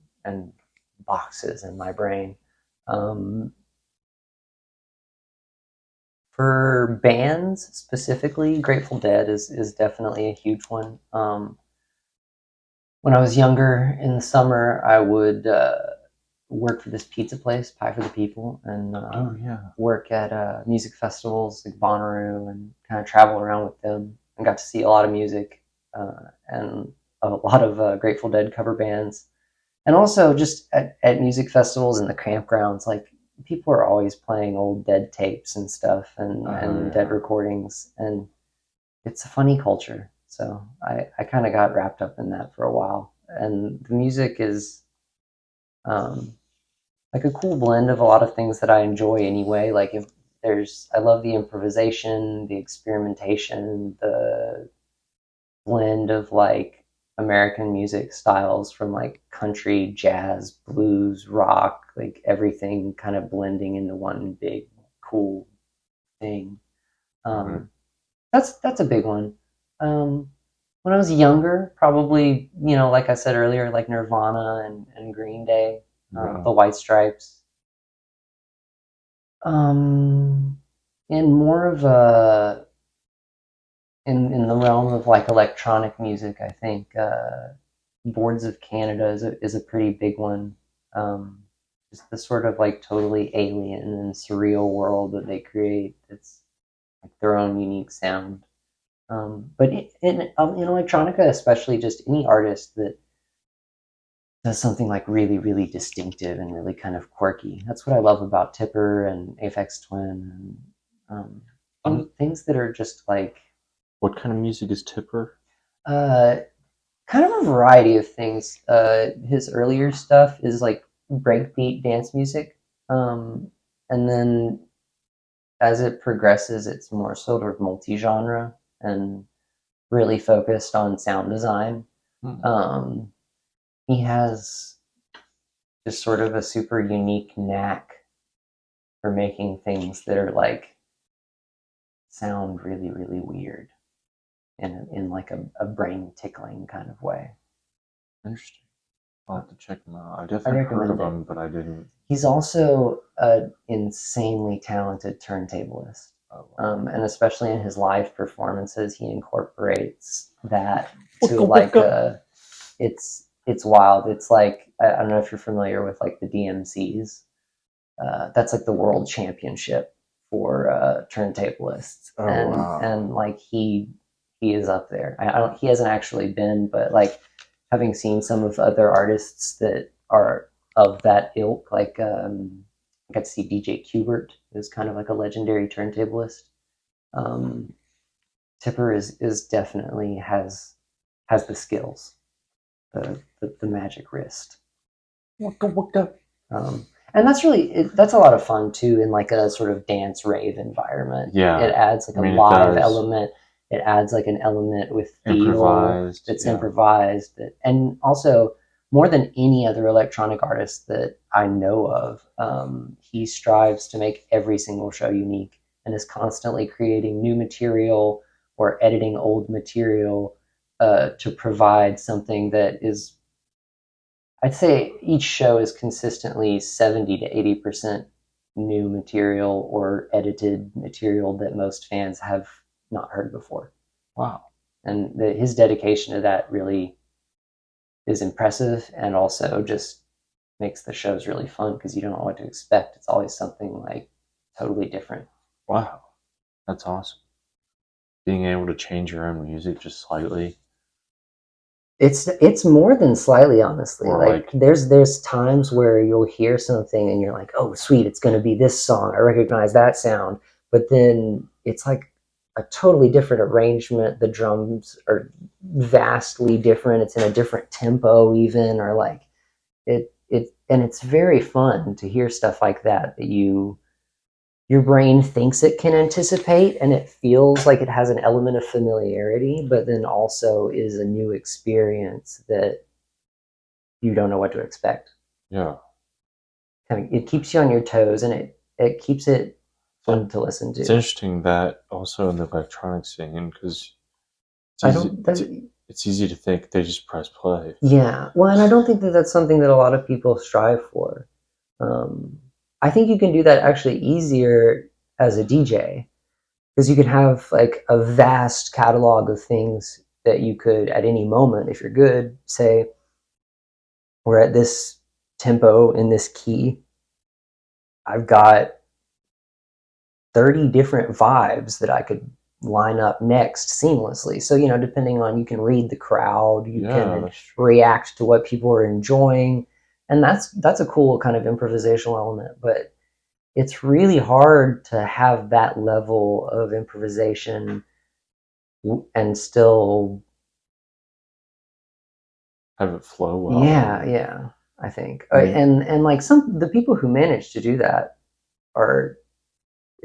boxes in my brain. For bands specifically, Grateful Dead is definitely a huge one. When I was younger in the summer, I would work for this pizza place, Pie for the People, and work at music festivals like Bonnaroo and kind of travel around with them and got to see a lot of music and a lot of Grateful Dead cover bands. And also just at music festivals and the campgrounds, like people are always playing old Dead tapes and stuff and Dead recordings, and it's a funny culture. So I kind of got wrapped up in that for a while. And the music is like a cool blend of a lot of things that I enjoy anyway. Like I love the improvisation, the experimentation, the blend of like American music styles from like country, jazz, blues, rock, like everything kind of blending into one big cool thing. That's a big one. When I was younger, probably, like I said earlier, like Nirvana and Green Day, the White Stripes. In more of a in the realm of like electronic music, I think Boards of Canada is a pretty big one. Just the sort of like totally alien and surreal world that they create. It's like their own unique sound. But in electronica, especially, just any artist that does something like really, really distinctive and really kind of quirky. That's what I love about Tipper and Aphex Twin and things that are just like. What kind of music is Tipper? Kind of a variety of things. His earlier stuff is like breakbeat dance music, and then as it progresses, it's more sort of multi-genre and really focused on sound design. He has just sort of a super unique knack for making things that are like sound really, really weird in like a brain tickling kind of way. Interesting. I'll have to check him out. I definitely heard of him, but I didn't. He's also an insanely talented turntablist. Oh, wow. And especially in his live performances, he incorporates that to like it's wild. It's like, I don't know if you're familiar with like the DMCs. That's like the world championship for turntablists. Oh, and wow. and like he is up there. I don't, he hasn't actually been, but like having seen some of other artists that are of that ilk, like I got to see DJ Qbert, who's kind of like a legendary turntablist. Tipper is definitely has the skills, the magic wrist. Waka waka. And that's really that's a lot of fun too in like a sort of dance rave environment. Yeah, it adds like a live element. It adds like an element with feel that's improvised, and also more than any other electronic artist that I know of, he strives to make every single show unique and is constantly creating new material or editing old material to provide something that is. I'd say each show is consistently 70 to 80% new material or edited material that most fans have not heard before. Wow. And his dedication to that really is impressive, and also just makes the shows really fun because you don't know what to expect. It's always something like totally different. Wow. That's awesome. Being able to change your own music just slightly. It's more than slightly, honestly. Or like there's times where you'll hear something and you're like, oh sweet, it's going to be this song, I recognize that sound, but then it's like a totally different arrangement. The drums are vastly different, it's in a different tempo even, or like it and it's very fun to hear stuff like that your brain thinks it can anticipate, and it feels like it has an element of familiarity, but then also is a new experience that you don't know what to expect. Yeah. It keeps you on your toes, and it keeps it fun to listen to. It's interesting that also in the electronic scene, because it's easy to think they just press play. Yeah. Well, and I don't think that that's something that a lot of people strive for. I think you can do that actually easier as a DJ, because you can have like a vast catalog of things that you could at any moment, if you're good, say we're at this tempo in this key, I've got 30 different vibes that I could line up next seamlessly. So, depending on, you can read the crowd, you can react to what people are enjoying, and that's a cool kind of improvisational element. But it's really hard to have that level of improvisation and still have it flow well. Yeah, I think. And like the people who manage to do that are,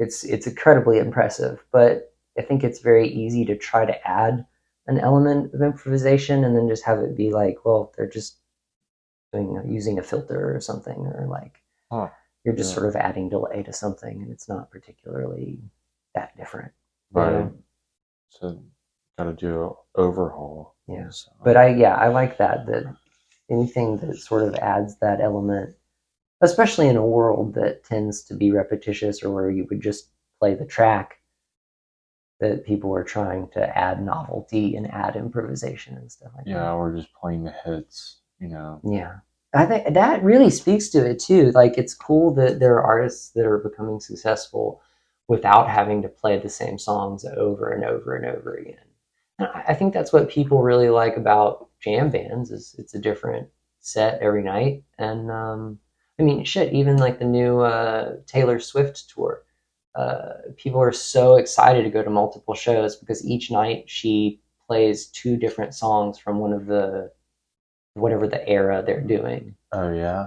it's incredibly impressive. But I think it's very easy to try to add an element of improvisation and then just have it be like, well, they're just using a filter or something, or like you're just sort of adding delay to something, and it's not particularly that different. Right. So got to do an overhaul. Yeah. But I like that anything that sort of adds that element, especially in a world that tends to be repetitious, or where you would just play the track, that people were trying to add novelty and add improvisation and stuff like that. Yeah, or just playing the hits, you know. Yeah. I think that really speaks to it too. Like, it's cool that there are artists that are becoming successful without having to play the same songs over and over and over again. And I think that's what people really like about jam bands is it's a different set every night. And I mean, shit, even like the new Taylor Swift tour. People are so excited to go to multiple shows because each night she plays two different songs from one of the whatever the era they're doing. Oh yeah.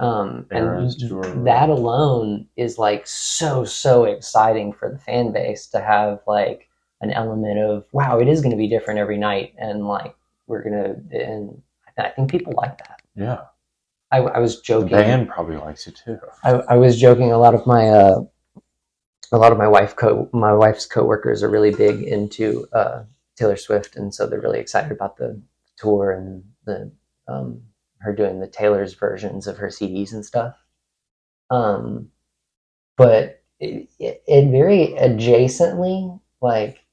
And tour. that alone is like so exciting for the fan base to have like an element of wow, it is going to be different every night, and like and I think people like that. Yeah. I was joking. The band probably likes it too. I was joking. A lot of my wife's coworkers are really big into Taylor Swift, and so they're really excited about the tour and the her doing the Taylor's versions of her CDs and stuff. But it very adjacently, like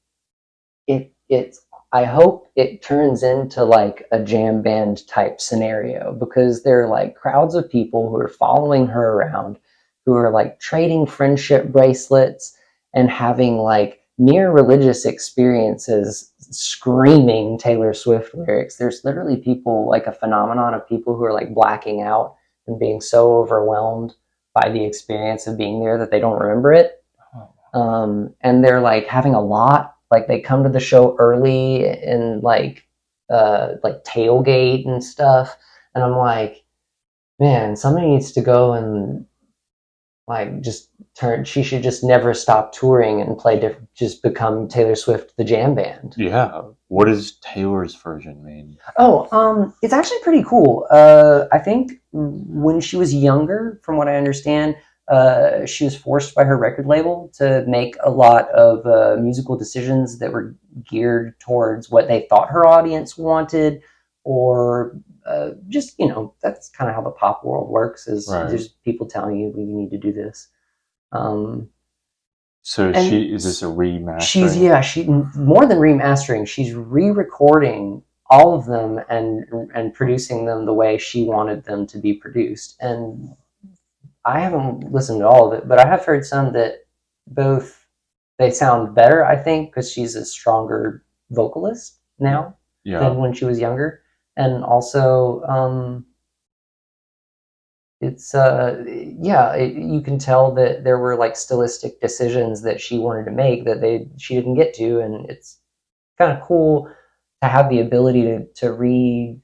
it's. I hope it turns into like a jam band type scenario because there are like crowds of people who are following her around, who are like trading friendship bracelets and having like near religious experiences screaming Taylor Swift lyrics. There's literally people, like a phenomenon of people who are like blacking out and being so overwhelmed by the experience of being there that they don't remember it. And they're like having a lot, like they come to the show early and like tailgate and stuff. And I'm like, man, somebody needs to go and like just she should just never stop touring and just become Taylor Swift the jam band. Yeah. What does Taylor's version mean? It's actually pretty cool. I think when she was younger, from what I understand, she was forced by her record label to make a lot of musical decisions that were geared towards what they thought her audience wanted, or just, that's kind of how the pop world works, is right. There's people telling you we need to do this. So is this a remastering? She more than remastering, she's re-recording all of them and producing them the way she wanted them to be produced. And I haven't listened to all of it, but I have heard some that they sound better, I think, because she's a stronger vocalist now than when she was younger. And also, you can tell that there were like stylistic decisions that she wanted to make that she didn't get to, and it's kind of cool to have the ability to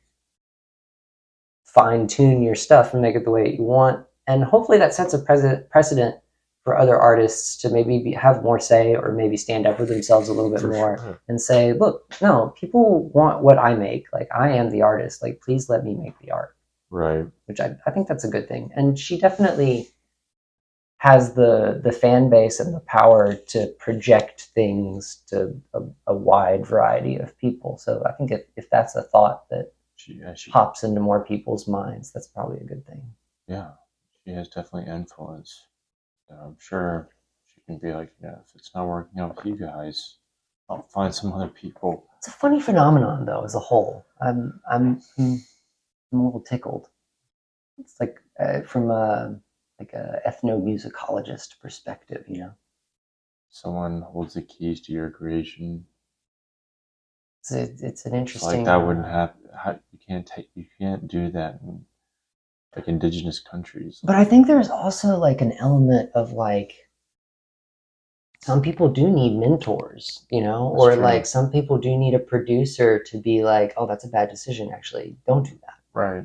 fine tune your stuff and make it the way you want. And hopefully that sets a precedent for other artists to maybe have more say, or maybe stand up for themselves a little bit more and say, look, no, people want what I make. Like, I am the artist. Like, please let me make the art. Right. Which I think that's a good thing. And she definitely has the fan base and the power to project things to a wide variety of people. So I think if that's a thought that she pops into more people's minds, that's probably a good thing. Yeah, she has definitely influence. I'm sure she can be like, if it's not working out with you guys, I'll find some other people. It's a funny phenomenon, though, as a whole. I'm a little tickled. It's like from a ethnomusicologist perspective, Someone holds the keys to your creation. It's an interesting. It's like that wouldn't happen. You can't do that in like indigenous countries. But I think there's also like an element of like some people do need mentors, or true. Like some people do need a producer to be like, oh, that's a bad decision. Actually, don't do that. Right.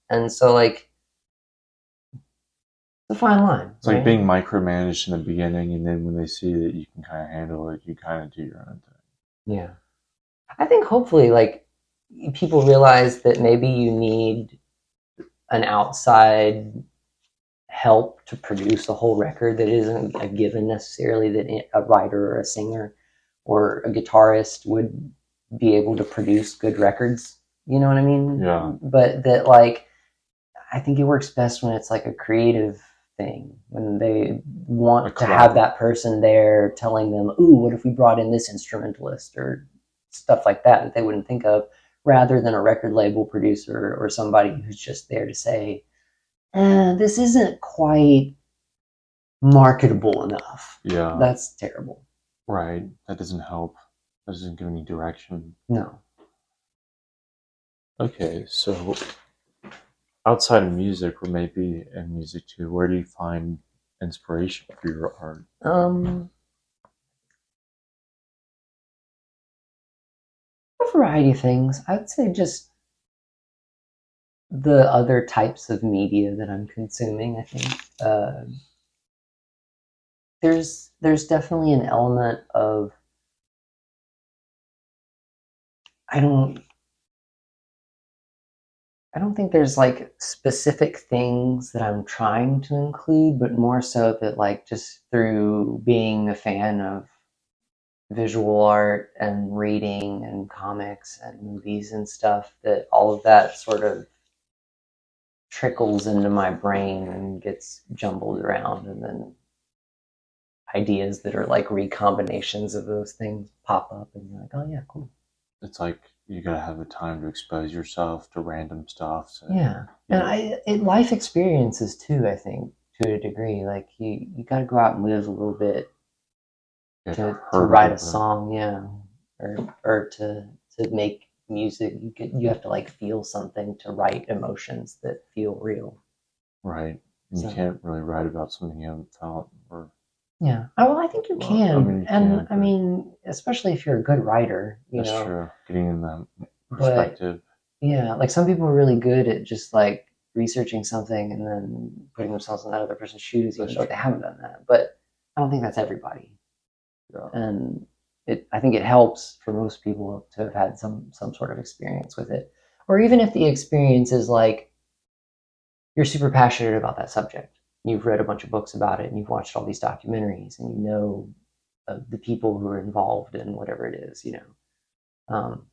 And so like it's a fine line. It's like being micromanaged in the beginning, and then when they see that you can kind of handle it, you kind of do your own thing. Yeah. I think hopefully like people realize that maybe you need an outside help to produce a whole record, that isn't a given necessarily that a writer or a singer or a guitarist would be able to produce good records. You know what I mean? Yeah. But that like, I think it works best when it's like a creative thing, when want to have that person there telling them, ooh, what if we brought in this instrumentalist or stuff like that they wouldn't think of, rather than a record label producer or somebody who's just there to say, this isn't quite marketable enough. Yeah. That's terrible. Right. That doesn't help. That doesn't give any direction. No. Okay, so outside of music, or maybe in music too, where do you find inspiration for your art? A variety of things. I'd say just the other types of media that I'm consuming. I think there's definitely an element of I don't think there's like specific things that I'm trying to include, but more so that like just through being a fan of visual art and reading and comics and movies and stuff, that all of that sort of trickles into my brain and gets jumbled around, and then ideas that are like recombinations of those things pop up, and you're like, oh yeah, cool. It's like you gotta have the time to expose yourself to random stuff. So, yeah, and life experiences too. I think to a degree, like you got to go out and live a little bit to write a song, yeah, or to make music. You have to like feel something to write emotions that feel real. Right. You can't really write about something you haven't felt, or yeah. Well, I think you can, I mean, especially if you're a good writer, you know. True. Getting in that perspective. But, yeah, like some people are really good at just like researching something and then putting themselves in that other person's shoes, even though they haven't done that. But I don't think that's everybody. Yeah. And I think it helps for most people to have had some sort of experience with it, or even if the experience is like you're super passionate about that subject. You've read a bunch of books about it and you've watched all these documentaries and you know the people who are involved in whatever it is, you know.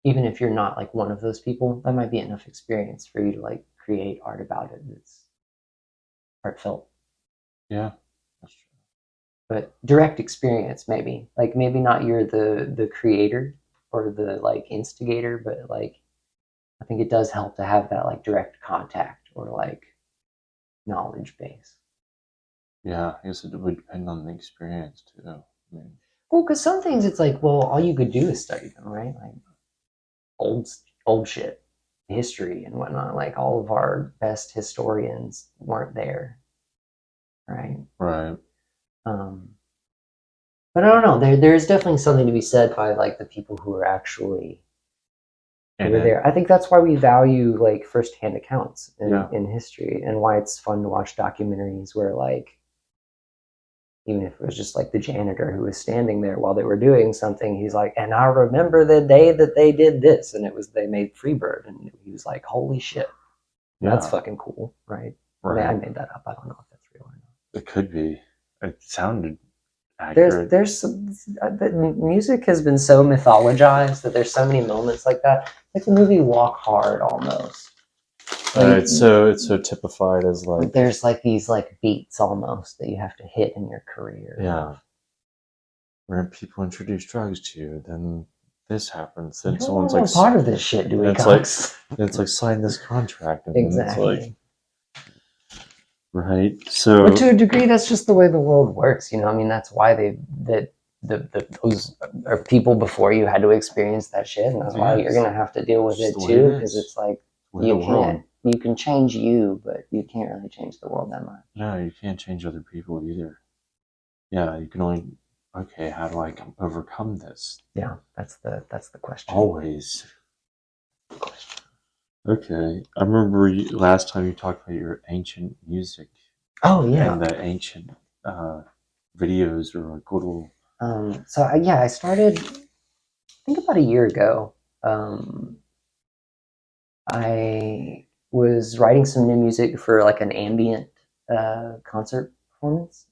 Even if you're not like one of those people, that might be enough experience for you to like create art about it that's heartfelt. Yeah, that's true. But direct experience, maybe not you're the creator or the like instigator, but like I think it does help to have that like direct contact or like knowledge base. Yeah, I guess it would depend on the experience too. I mean, well, because some things it's like, well, all you could do is study them, right? Like old shit, history and whatnot. Like all of our best historians weren't there, right? Right. But I don't know. There's definitely something to be said by like the people who are actually who were there. I think that's why we value like firsthand accounts in history, and why it's fun to watch documentaries where like even if it was just like the janitor who was standing there while they were doing something, he's like, and I remember the day that they did this, and it was they made Freebird, and he was like, holy shit, that's fucking cool, right? I made that up. I don't know if that's real or not. It could be. It sounded accurate. There's the music has been so mythologized that there's so many moments like that, like the movie Walk Hard almost. Like, it's so typified as like there's like these like beats almost that you have to hit in your career. Yeah. When people introduce drugs to you, then this happens. Then someone's like, part of this shit, do we? It's like sign this contract, and exactly. Then it's like, right. So, but to a degree, that's just the way the world works. You know, I mean, that's why those are people before you had to experience that shit, and that's why you're gonna have to deal with it too, because it's like you can change you, but you can't really change the world that much. No, you can't change other people either. Yeah, you can only. Okay, how do I overcome this? Yeah, that's the question. Always. Okay, I remember last time you talked about your ancient music. Oh yeah, and the ancient videos or like little. I started. I think about a year ago. I was writing some new music for like an ambient concert performance,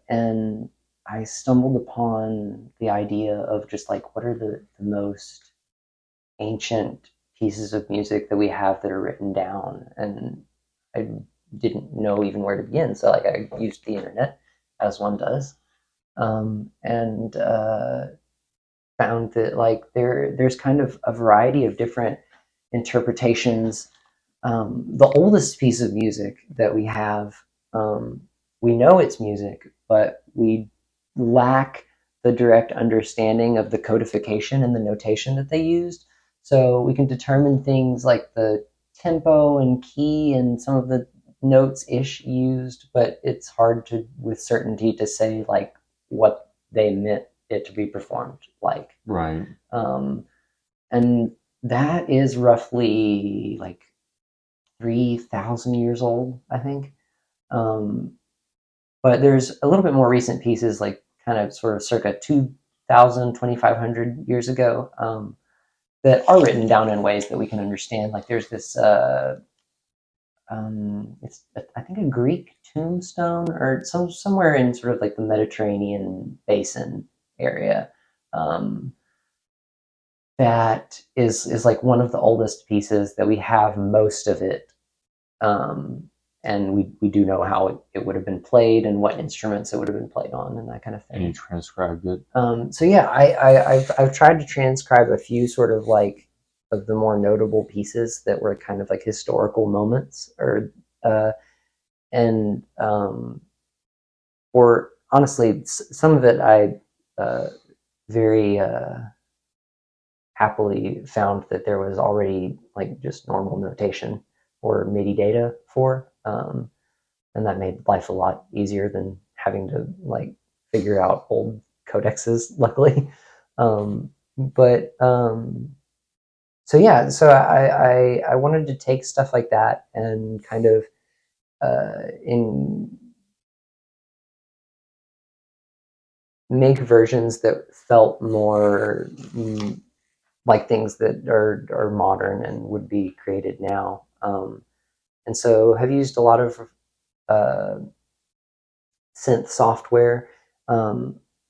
and I stumbled upon the idea of just like what are the most ancient pieces of music that we have that are written down, and I didn't know even where to begin. So like I used the internet, as one does, and found that like there's kind of a variety of different interpretations. The oldest piece of music that we have, we know it's music, but we lack the direct understanding of the codification and the notation that they used. So we can determine things like the tempo and key and some of the notes ish used, but it's hard to with certainty to say like what they meant it to be performed like. Right. And that is roughly like 3,000 years old, I think. But there's a little bit more recent pieces, like kind of sort of circa 2,000, 2,500 years ago, that are written down in ways that we can understand. Like there's this, it's I think a Greek tombstone or somewhere in sort of like the Mediterranean basin area. That is like one of the oldest pieces that we have most of it, and we do know how it would have been played and what instruments it would have been played on and that kind of And you thing. transcribed it. So yeah, I've tried to transcribe a few sort of like of the more notable pieces that were kind of like historical moments, uh, and or honestly, some of it I very happily found that there was already like just normal notation or MIDI data for, and that made life a lot easier than having to like figure out old codexes. Luckily, but so yeah, so I wanted to take stuff like that and kind of in make versions that felt more like things that are modern and would be created now. And so have used a lot of uh, synth software,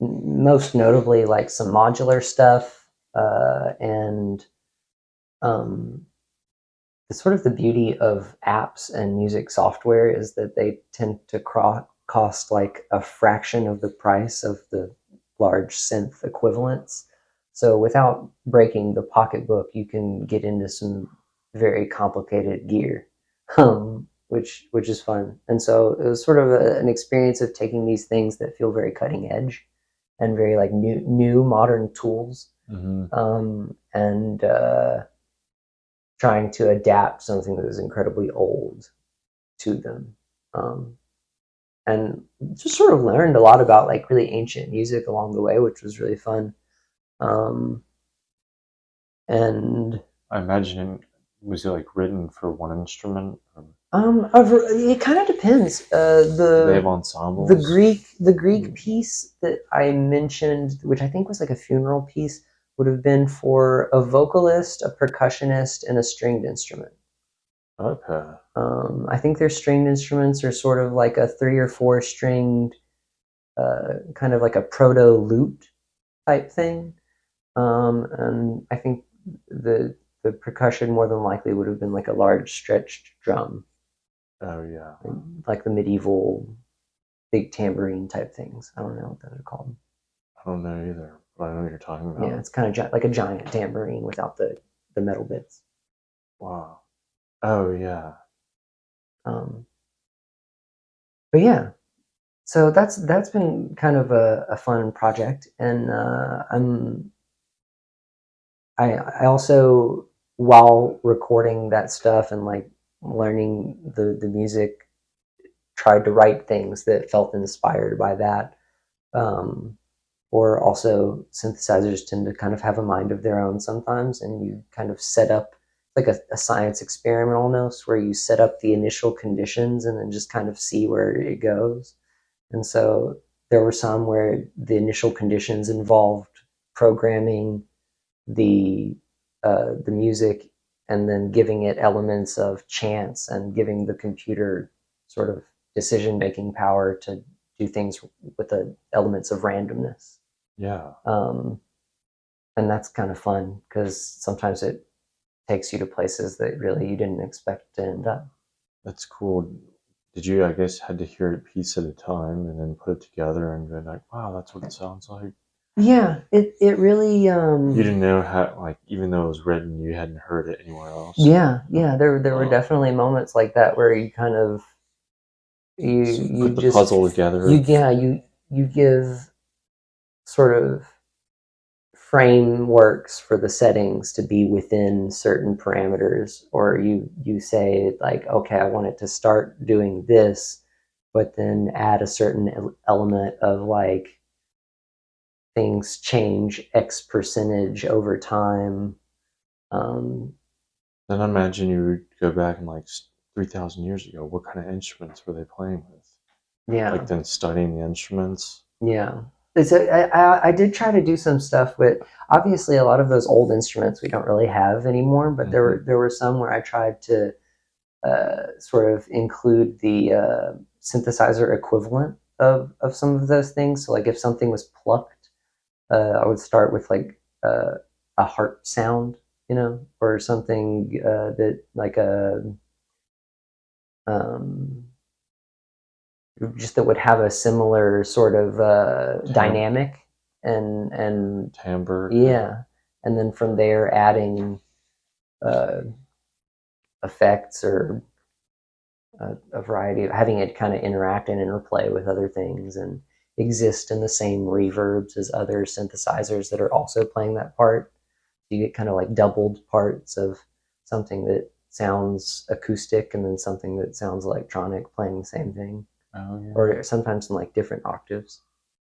most notably like some modular stuff, and um, the sort of the beauty of apps and music software is that they tend to cost like a fraction of the price of the large synth equivalents. So without breaking the pocketbook, you can get into some very complicated gear, which is fun. And so it was sort of an experience of taking these things that feel very cutting edge and very like new modern tools, and trying to adapt something that was incredibly old to them. Um, and just sort of learned a lot about like really ancient music along the way, which was really fun. Um, and I imagine, was it like written for one instrument? Or it kind of depends. do they have ensembles? The Greek piece that I mentioned, which I think was like a funeral piece, would have been for a vocalist, a percussionist, and a stringed instrument. Okay. I think their stringed instruments are sort of like a 3 or 4 stringed, kind of like a proto lute type thing. And I think the percussion more than likely would have been like a large stretched drum. Oh yeah. Like the medieval big tambourine type things. I don't know what those are called. I don't know either, but I know what you're talking about. Yeah, it's kind of like a giant tambourine without the metal bits. Wow. Oh yeah. Um, but yeah, so that's been kind of a fun project, and I also, while recording that stuff and like learning the music, tried to write things that felt inspired by that. Um, or also synthesizers tend to kind of have a mind of their own sometimes, and you kind of set up like a science experiment almost, where you set up the initial conditions and then just kind of see where it goes. And so there were some where the initial conditions involved programming the music and then giving it elements of chance and giving the computer sort of decision making power to do things with the elements of randomness. Yeah. And that's kind of fun because sometimes it takes you to places that really you didn't expect to end up. That's cool. did you, I guess, had to hear it piece at a time and then put it together and be like, wow, that's what it sounds like? Yeah, it really You didn't know how, like, even though it was written, you hadn't heard it anywhere else. yeah, there were definitely moments like that where you kind of you Put the just puzzle together. you give sort of frameworks for the settings to be within certain parameters, or you say like, okay, I want it to start doing this, but then add a certain element of like things change X percentage over time. um, Then I imagine you would go back and like 3,000 years ago. What kind of instruments were they playing with? yeah Like then studying the instruments. Yeah. I did try to do some stuff with, obviously a lot of those old instruments we don't really have anymore, but there were some where I tried to sort of include the synthesizer equivalent of some of those things. So like if something was plucked, I would start with like a harp sound, or something that like a um, just that would have a similar sort of dynamic and Timbre. yeah, and then from there adding uh, effects or a variety of having it kind of interact and interplay with other things and exist in the same reverbs as other synthesizers that are also playing that part. You get kind of like doubled parts of something that sounds acoustic and then something that sounds electronic playing the same thing, Oh yeah. or sometimes in like different octaves,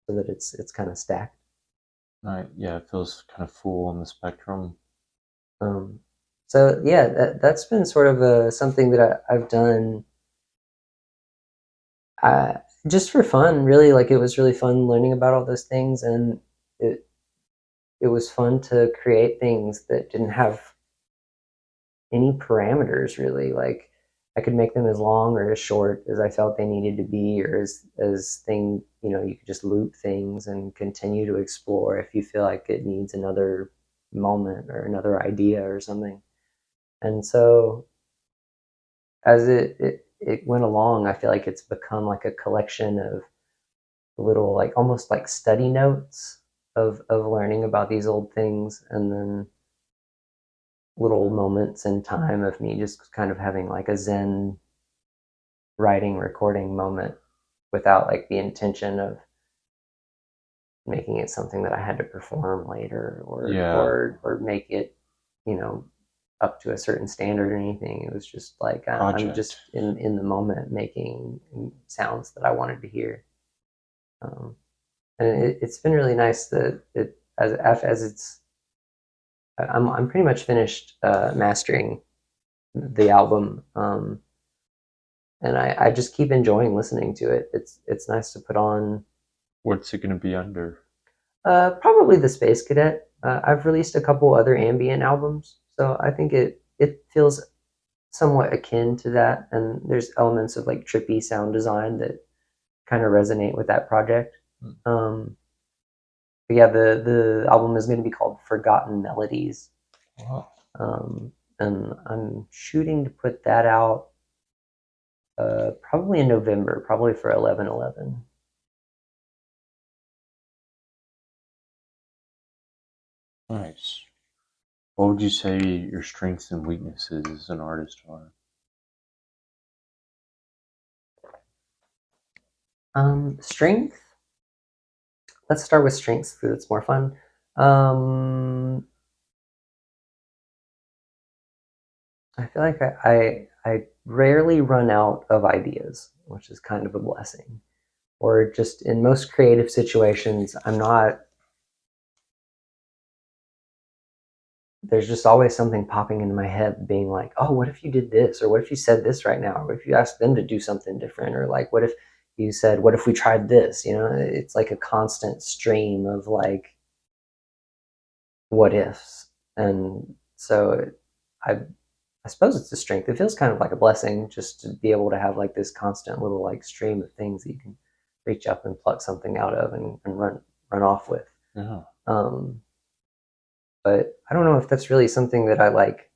so that it's kind of stacked. Right. Yeah, it feels kind of full on the spectrum. Um, so yeah, that's been sort of something that I've done uh, just for fun, really. Like it was really fun learning about all those things, and it it was fun to create things that didn't have any parameters really. Like I could make them as long or as short as I felt they needed to be, or as thing, you could just loop things and continue to explore if you feel like it needs another moment or another idea or something. And so as it went along, I feel like it's become like a collection of little, like almost like study notes of learning about these old things, and then little moments in time of me just kind of having like a zen writing recording moment without like the intention of making it something that I had to perform later, or Yeah. or make it, you know, up to a certain standard or anything. It was just like I'm Project. just in the moment making sounds that I wanted to hear. Um, and it's been really nice that it as it's I'm pretty much finished mastering the album, and I just keep enjoying listening to it. It's nice to put on. What's it going to be under? Probably the Space Cadet. I've released a couple other ambient albums, so I think it feels somewhat akin to that. And there's elements of like trippy sound design that kind of resonate with that project. Um, but yeah, the album is going to be called Forgotten Melodies, Wow. um, and I'm shooting to put that out probably in November, probably for 11/11. Nice. What would you say your strengths and weaknesses as an artist are? Strength. Let's start with strengths because it's more fun. Um, I feel like I rarely run out of ideas, which is kind of a blessing. Or just in most creative situations, I'm not. There's just always something popping into my head, being like, "Oh, what if you did this? Or what if you said this right now? Or what if you asked them to do something different? Or like, what if you said, what if we tried this?" It's like a constant stream of like what ifs, and so I I suppose it's a strength. It feels kind of like a blessing just to be able to have like this constant little like stream of things that you can reach up and pluck something out of and run off with. Yeah. Um, but I don't know if that's really something that I like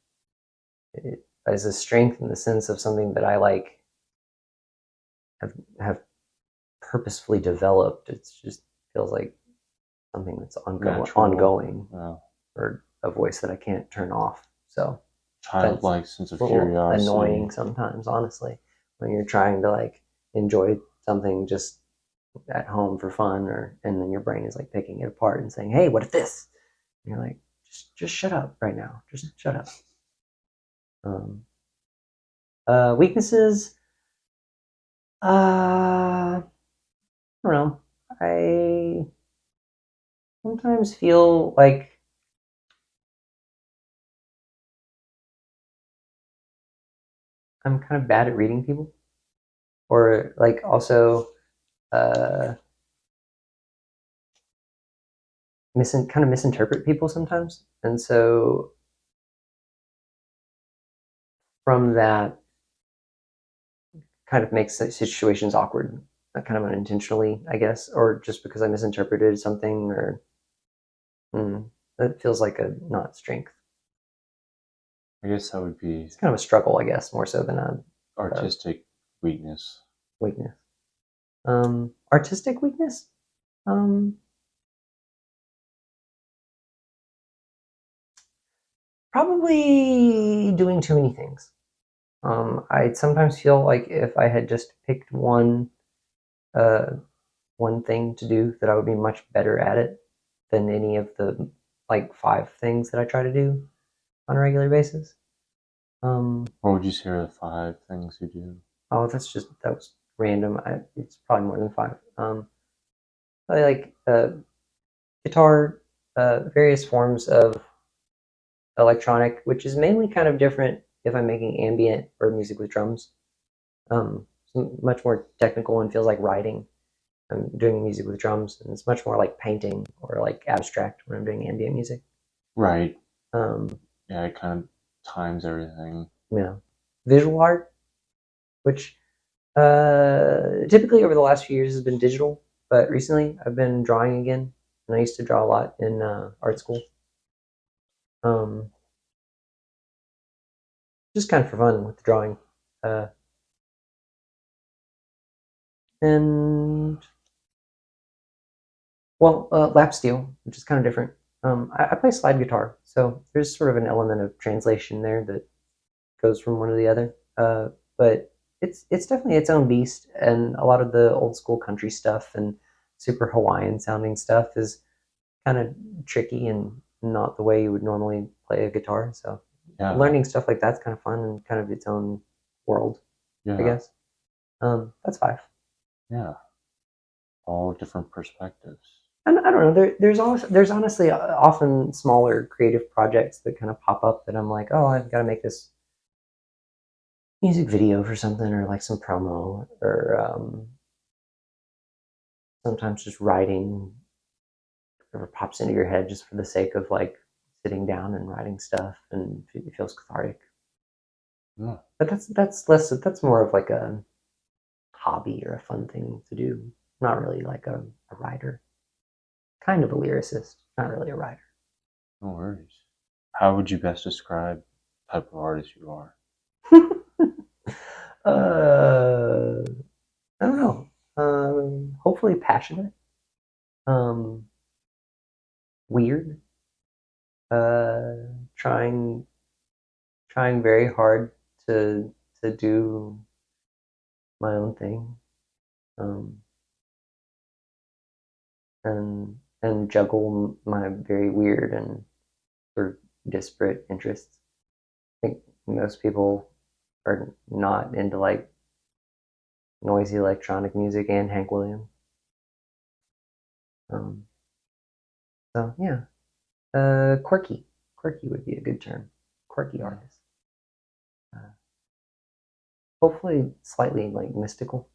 as a strength in the sense of something that I like have purposefully developed. It just feels like something that's ongoing, Yeah. or a voice that I can't turn off. So Childlike sense of a little curiosity. annoying sometimes, honestly, when you're trying to like enjoy something just at home for fun, and then your brain is like picking it apart and saying, "Hey, what if this?" And you're like, just shut up right now. Just shut up. Weaknesses. I don't know. I sometimes feel like I'm kind of bad at reading people, or like also uh, kind of misinterpret people sometimes, and so from that kind of makes situations awkward, kind of unintentionally, I guess, or just because I misinterpreted something, or that feels like a not strength. I guess that would be It's kind of a struggle, I guess, more so than a artistic weakness. weakness. Artistic weakness. Probably doing too many things. I sometimes feel like if I had just picked uh, one thing to do, that I would be much better at it than any of the like 5 things that I try to do on a regular basis. What would you say are the 5 things you do? Oh, that was random. It's probably more than 5. I like guitar, various forms of electronic, which is mainly kind of different if I'm making ambient or music with drums. It's much more technical and feels like writing. I'm doing music with drums, and it's much more like painting or like abstract when I'm doing ambient music. Right. Um, Yeah, it kind of times everything. yeah, visual art, which typically over the last few years has been digital, but recently I've been drawing again, and I used to draw a lot in art school. Um, just kind of for fun with the drawing. Uh, and well, lap steel, which is kind of different. I play slide guitar, so there's sort of an element of translation there that goes from one to the other. But it's definitely its own beast, and a lot of the old school country stuff and super Hawaiian sounding stuff is kind of tricky and not the way you would normally play a guitar. So Yeah. learning stuff like that's kind of fun and kind of its own world, Yeah. I guess. That's 5. Yeah. All different perspectives. And I don't know. There's honestly often smaller creative projects that kind of pop up that I'm like, oh, I've got to make this music video for something, or like some promo, or sometimes just writing whatever pops into your head just for the sake of like sitting down and writing stuff, and it feels cathartic. Yeah. But that's more of like a hobby or a fun thing to do. Not really like a writer. Kind of a lyricist, not really a writer. No worries. How would you best describe the type of artist you are? I don't know. Hopefully passionate. Um, Weird. Trying very hard to do my own thing. Um, and juggle my very weird and sort of disparate interests. I think most people are not into like noisy electronic music and Hank Williams. Um, so yeah, quirky. Quirky would be a good term. Quirky artist. Uh, Hopefully, slightly like mystical.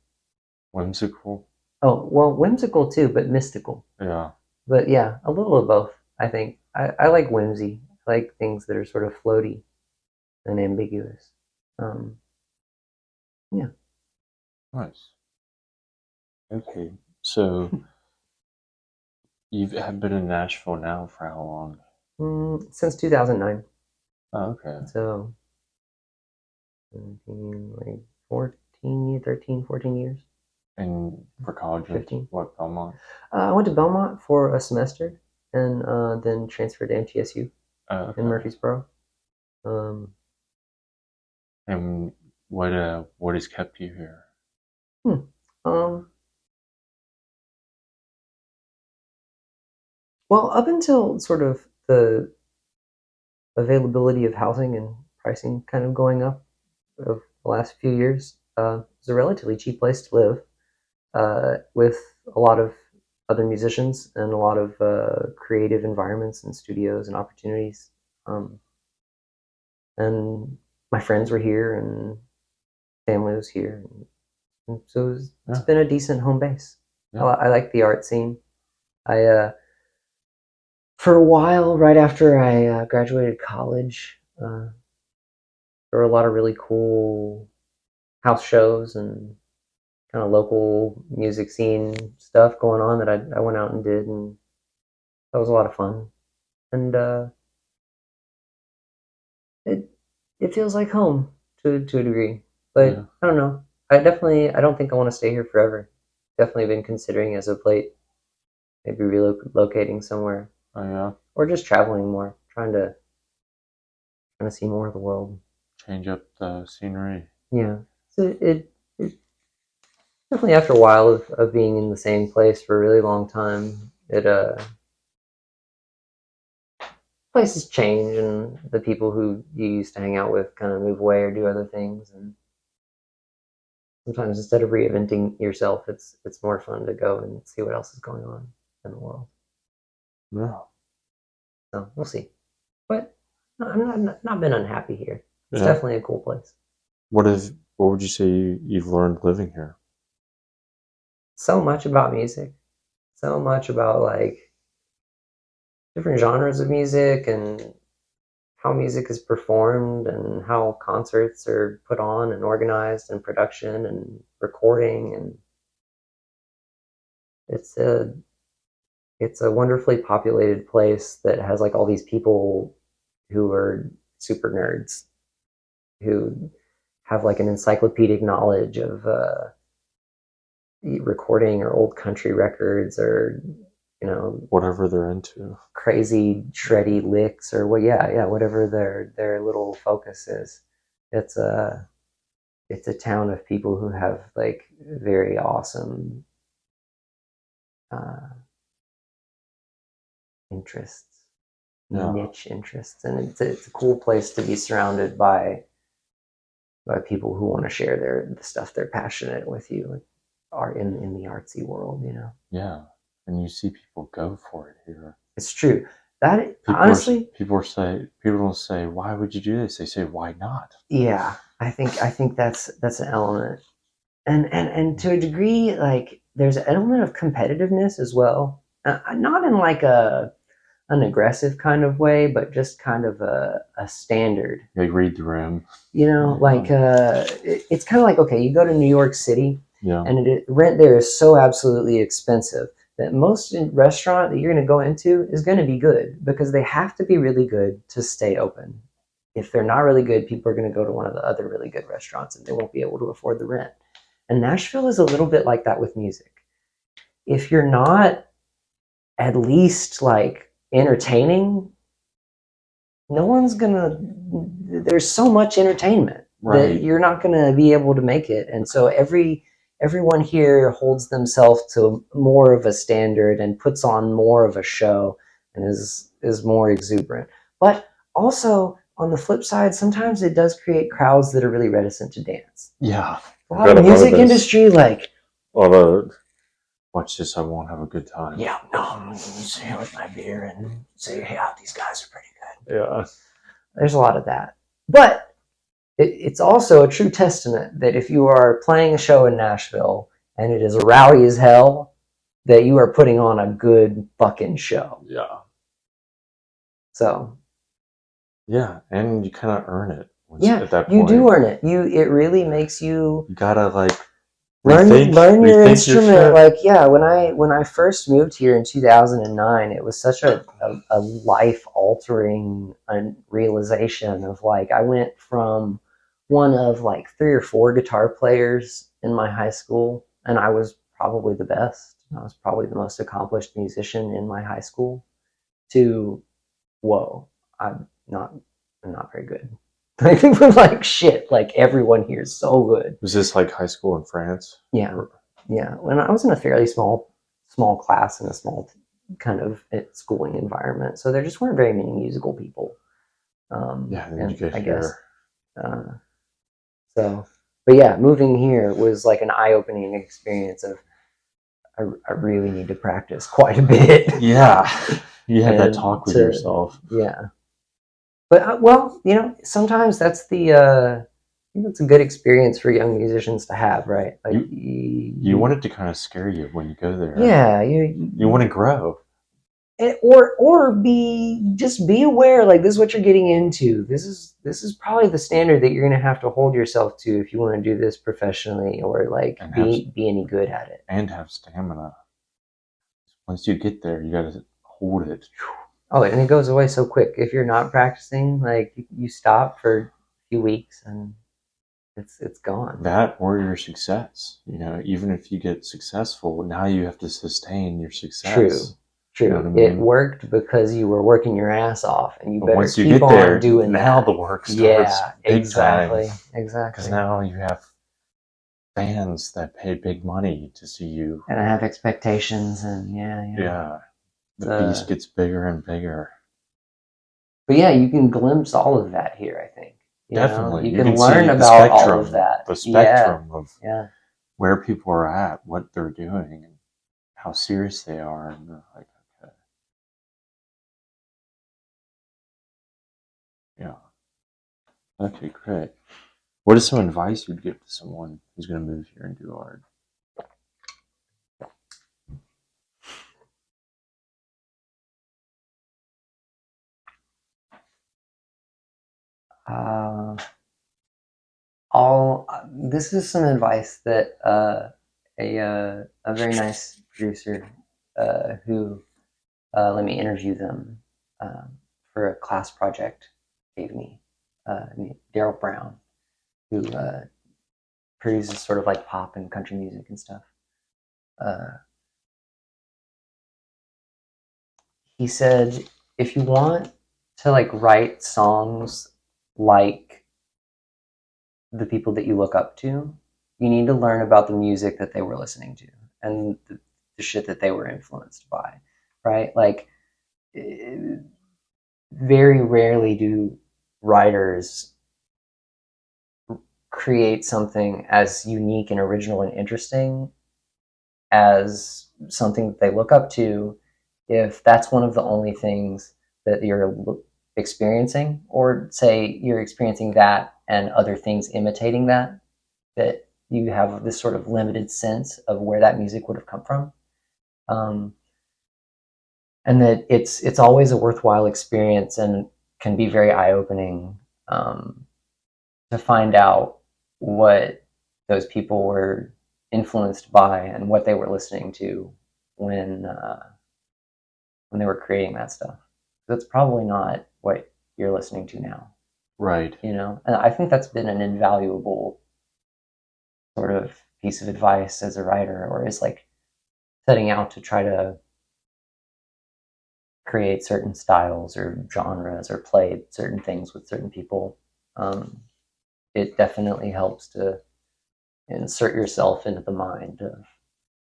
Whimsical? Oh well, whimsical too, but mystical. Yeah. But yeah, a little of both. I think I like whimsy. I like things that are sort of floaty and ambiguous. Um, yeah. Nice. Okay. So you've been in Nashville now for how long? Since 2009. Oh, okay. So 17, like 14, 13, 14 years. And for college, 15. what, Belmont? I went to Belmont for a semester and then transferred to MTSU Okay. in Murfreesboro. Um, And what has kept you here? Well, up until sort of the availability of housing and pricing kind of going up of the last few years, it's a relatively cheap place to live with a lot of other musicians and a lot of creative environments and studios and opportunities. And my friends were here and family was here. And so it's been a decent home base. Yeah. I like the art scene. For a while, right after I graduated college, there were a lot of really cool house shows and kind of local music scene stuff going on that I went out and did, and that was a lot of fun. And it feels like home to a degree, but Yeah. I don't know. I don't think I want to stay here forever. Definitely been considering as of late, maybe relocating somewhere. Oh yeah. Or just traveling more, trying to see more of the world. Change up the scenery. Yeah. So it definitely after a while of being in the same place for a really long time, places change and the people who you used to hang out with kind of move away or do other things, and sometimes instead of reinventing yourself, it's more fun to go and see what else is going on in the world. Yeah. So we'll see. But I'm not been unhappy here. It's Yeah. definitely a cool place. What would you say you've learned living here? So much about music. So much about like different genres of music and how music is performed and how concerts are put on and organized and production and recording, and it's a wonderfully populated place that has like all these people who are super nerds who have like an encyclopedic knowledge of recording or old country records or Whatever they're into. crazy shreddy licks or whatever their little focus is. It's a town of people who have like very awesome interests, niche interests, and it's a cool place to be surrounded by people who want to share the stuff they're passionate with you, are in the artsy world. Yeah, and you see people go for it here. It's true. That honestly, people don't say, why would you do this? They say, why not? Yeah, I think that's an element, and to a degree, like there's an element of competitiveness as well. Not in like an aggressive kind of way, but just kind of a standard. They read the room. It's kind of like, okay, you go to New York City, yeah, and rent there is so absolutely expensive that most restaurant that you're going to go into is going to be good because they have to be really good to stay open. If they're not really good, people are going to go to one of the other really good restaurants and they won't be able to afford the rent. And Nashville is a little bit like that with music. If you're not at least like entertaining, no one's gonna, there's so much entertainment that you're not gonna be able to make it. And so everyone here holds themselves to more of a standard and puts on more of a show and is more exuberant. But also on the flip side, sometimes it does create crowds that are really reticent to dance. Yeah. A lot of the music industry, like, watch this, I won't have a good time. Yeah, no, I'm going to sit here with my beer and say, yeah, these guys are pretty good. Yeah. There's a lot of that. But it's also a true testament that if you are playing a show in Nashville and it is rowdy as hell, that you are putting on a good fucking show. Yeah. So. Yeah, and you kind of earn it. At that point. You do earn it. It really makes you. You gotta like. Learn your instrument. When I first moved here in 2009, it was such a life altering realization of like, I went from one of like 3 or 4 guitar players in my high school and I was probably the best. I was probably the most accomplished musician in my high school. To whoa, I'm not very good. I think we're like shit. Like everyone here is so good. Was this like high school in France? Yeah, yeah. When I was in a fairly small class in a small kind of schooling environment, so there just weren't very many musical people. Yeah, then you And get I guess here. so. But yeah, moving here was like an eye-opening experience of I really need to practice quite a bit. Yeah, you had that And talk with yourself. Yeah. But well, you know, sometimes that's the I think that's a good experience for young musicians to have, right? Like You want it to kind of scare you when you go there. Yeah, you want to grow. Or be aware, like this is what you're getting into. This is probably the standard that you're going to have to hold yourself to if you want to do this professionally, or like be any good at it, and have stamina. Once you get there, you got to hold it. Oh, and it goes away so quick. If you're not practicing, like you stop for a few weeks and it's gone. That or your success. You know, even if you get successful, now you have to sustain your success. True. You know what I mean? It worked because you were working your ass off, and you better once you keep get on there, doing now that. the work starts. Yeah, big exactly, time. exactly. Because now you have fans that pay big money to see you, and I have expectations, and yeah. The beast gets bigger and bigger. But yeah, you can glimpse all of that here, I think. Definitely. You can learn about all of that. The spectrum of yeah. where people are at, what they're doing, and how serious they are. And they're like, okay. Yeah. Okay, great. What is some advice you'd give to someone who's going to move here and do art? This is some advice that a very nice producer who let me interview them for a class project gave me, Daryl Brown, who produces sort of like pop and country music and stuff. He said, if you want to like write songs like the people that you look up to, you need to learn about the music that they were listening to and the shit that they were influenced by, right? Like, very rarely do writers create something as unique and original and interesting as something that they look up to if that's one of the only things that you're experiencing, or say you're experiencing that and other things imitating that you have this sort of limited sense of where that music would have come from, and that it's always a worthwhile experience and can be very eye-opening to find out what those people were influenced by and what they were listening to when they were creating that stuff. That's probably not what you're listening to now. Right. And I think that's been an invaluable sort of piece of advice as a writer, or is like setting out to try to create certain styles or genres or play certain things with certain people. It definitely helps to insert yourself into the mind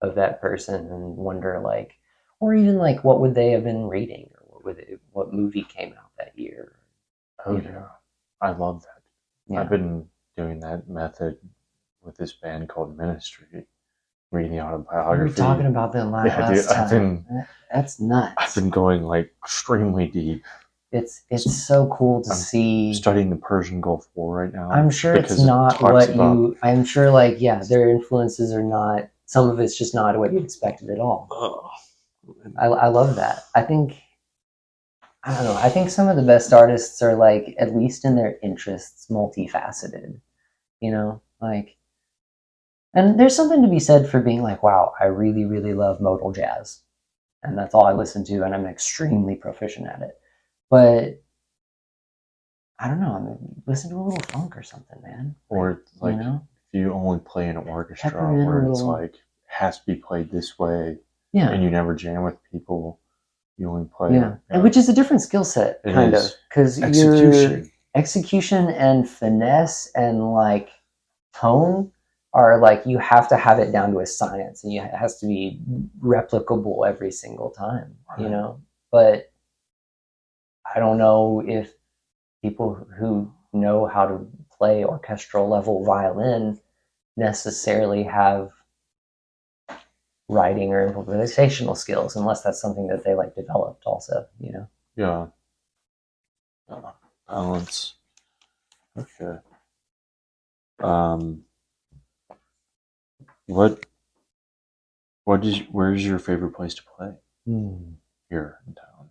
of that person and wonder, like, or even like, what would they have been reading, or what movie came out that year? Oh yeah, I love that. Yeah. I've been doing that method with this band called Ministry, reading the autobiography. We were talking about them last time. That's nuts. I've been going like extremely deep. It's so cool to see. I'm studying the Persian Gulf War right now. I'm sure it's not what you. I'm sure, like, yeah, their influences are not. Some of it's just not what you expected at all. I love that. I don't know. I think some of the best artists are, like, at least in their interests, multifaceted. Like, and there's something to be said for being like, wow, I really, really love modal jazz, and that's all I listen to, and I'm extremely proficient at it. But I don't know. I mean, listen to a little funk or something, man. Or like you only play in an orchestra Pepper in a where it's little- like has to be played this way, Yeah. and you never jam with people, you only play. Yeah. And which is a different skill set, It kind is. of, because execution and finesse and like tone are like, you have to have it down to a science, and it has to be replicable every single time, you Right. know. But I don't know if people who know how to play orchestral level violin necessarily have writing or improvisational skills, unless that's something that they like developed also, you know. Yeah. Balance. Okay. Where's your favorite place to play here in town?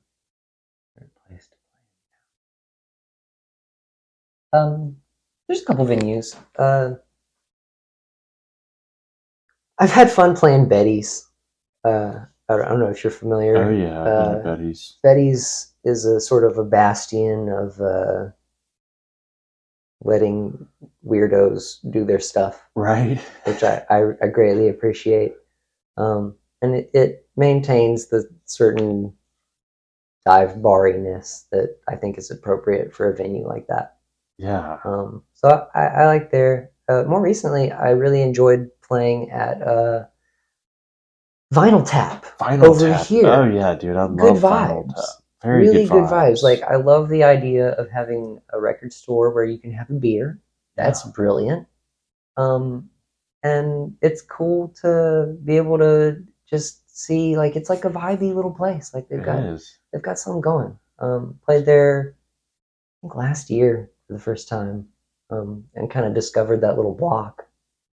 Favorite place to play. There's a couple venues. I've had fun playing Betty's. I don't know if you're familiar. Oh yeah, I've been to Betty's. Betty's is a sort of a bastion of letting weirdos do their stuff, Right. which I greatly appreciate. And it maintains the certain dive bariness that I think is appropriate for a venue like that. Yeah. So I like there. More recently, I really enjoyed playing at Vinyl Tap over here. Oh yeah, dude, I love Good Vinyl vibes. Tap. Very Really good vibes. Like, I love the idea of having a record store where you can have a beer. That's brilliant. And it's cool to be able to just see, like, it's like a vibey little place. Like, they've got something going. Played there, I think, last year for the first time, and kind of discovered that little block.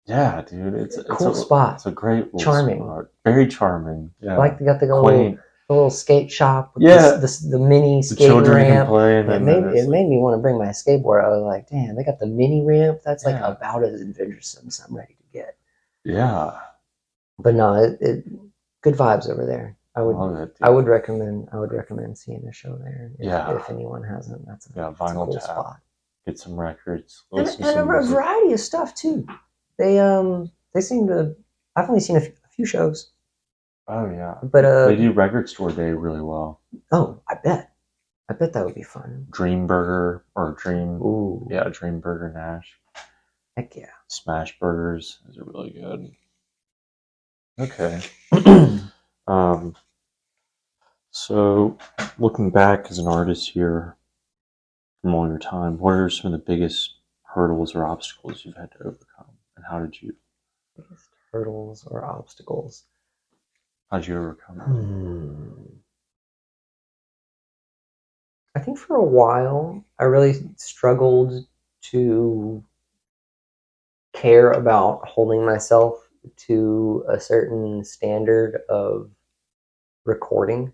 Yeah, dude, it's a cool spot. It's a great little charming spot. Very charming. Yeah. Like, they got the quaint. little skate shop with the mini The skate children ramp. can play, and It made me want to bring my skateboard. I was like, damn, they got the mini ramp. That's like about as adventuresome as I'm ready to get. Yeah. But no, it good vibes over there. I would recommend seeing a show there. If anyone hasn't, that's a Vinyl cool Tap. spot. Get some records. And a variety of stuff too. They seem to. I've only seen a few shows. Oh yeah, but they do Record Store Day really well. Oh, I bet that would be fun. Dream Burger or Dream. Ooh. Yeah, Dream Burger Nash. Heck yeah. Smash Burgers. Those are really good. Okay. So looking back as an artist here from all your time, what are some of the biggest hurdles or obstacles you've had to overcome, and how did you? Biggest hurdles or obstacles? How did you overcome them? I think for a while I really struggled to care about holding myself to a certain standard of recording.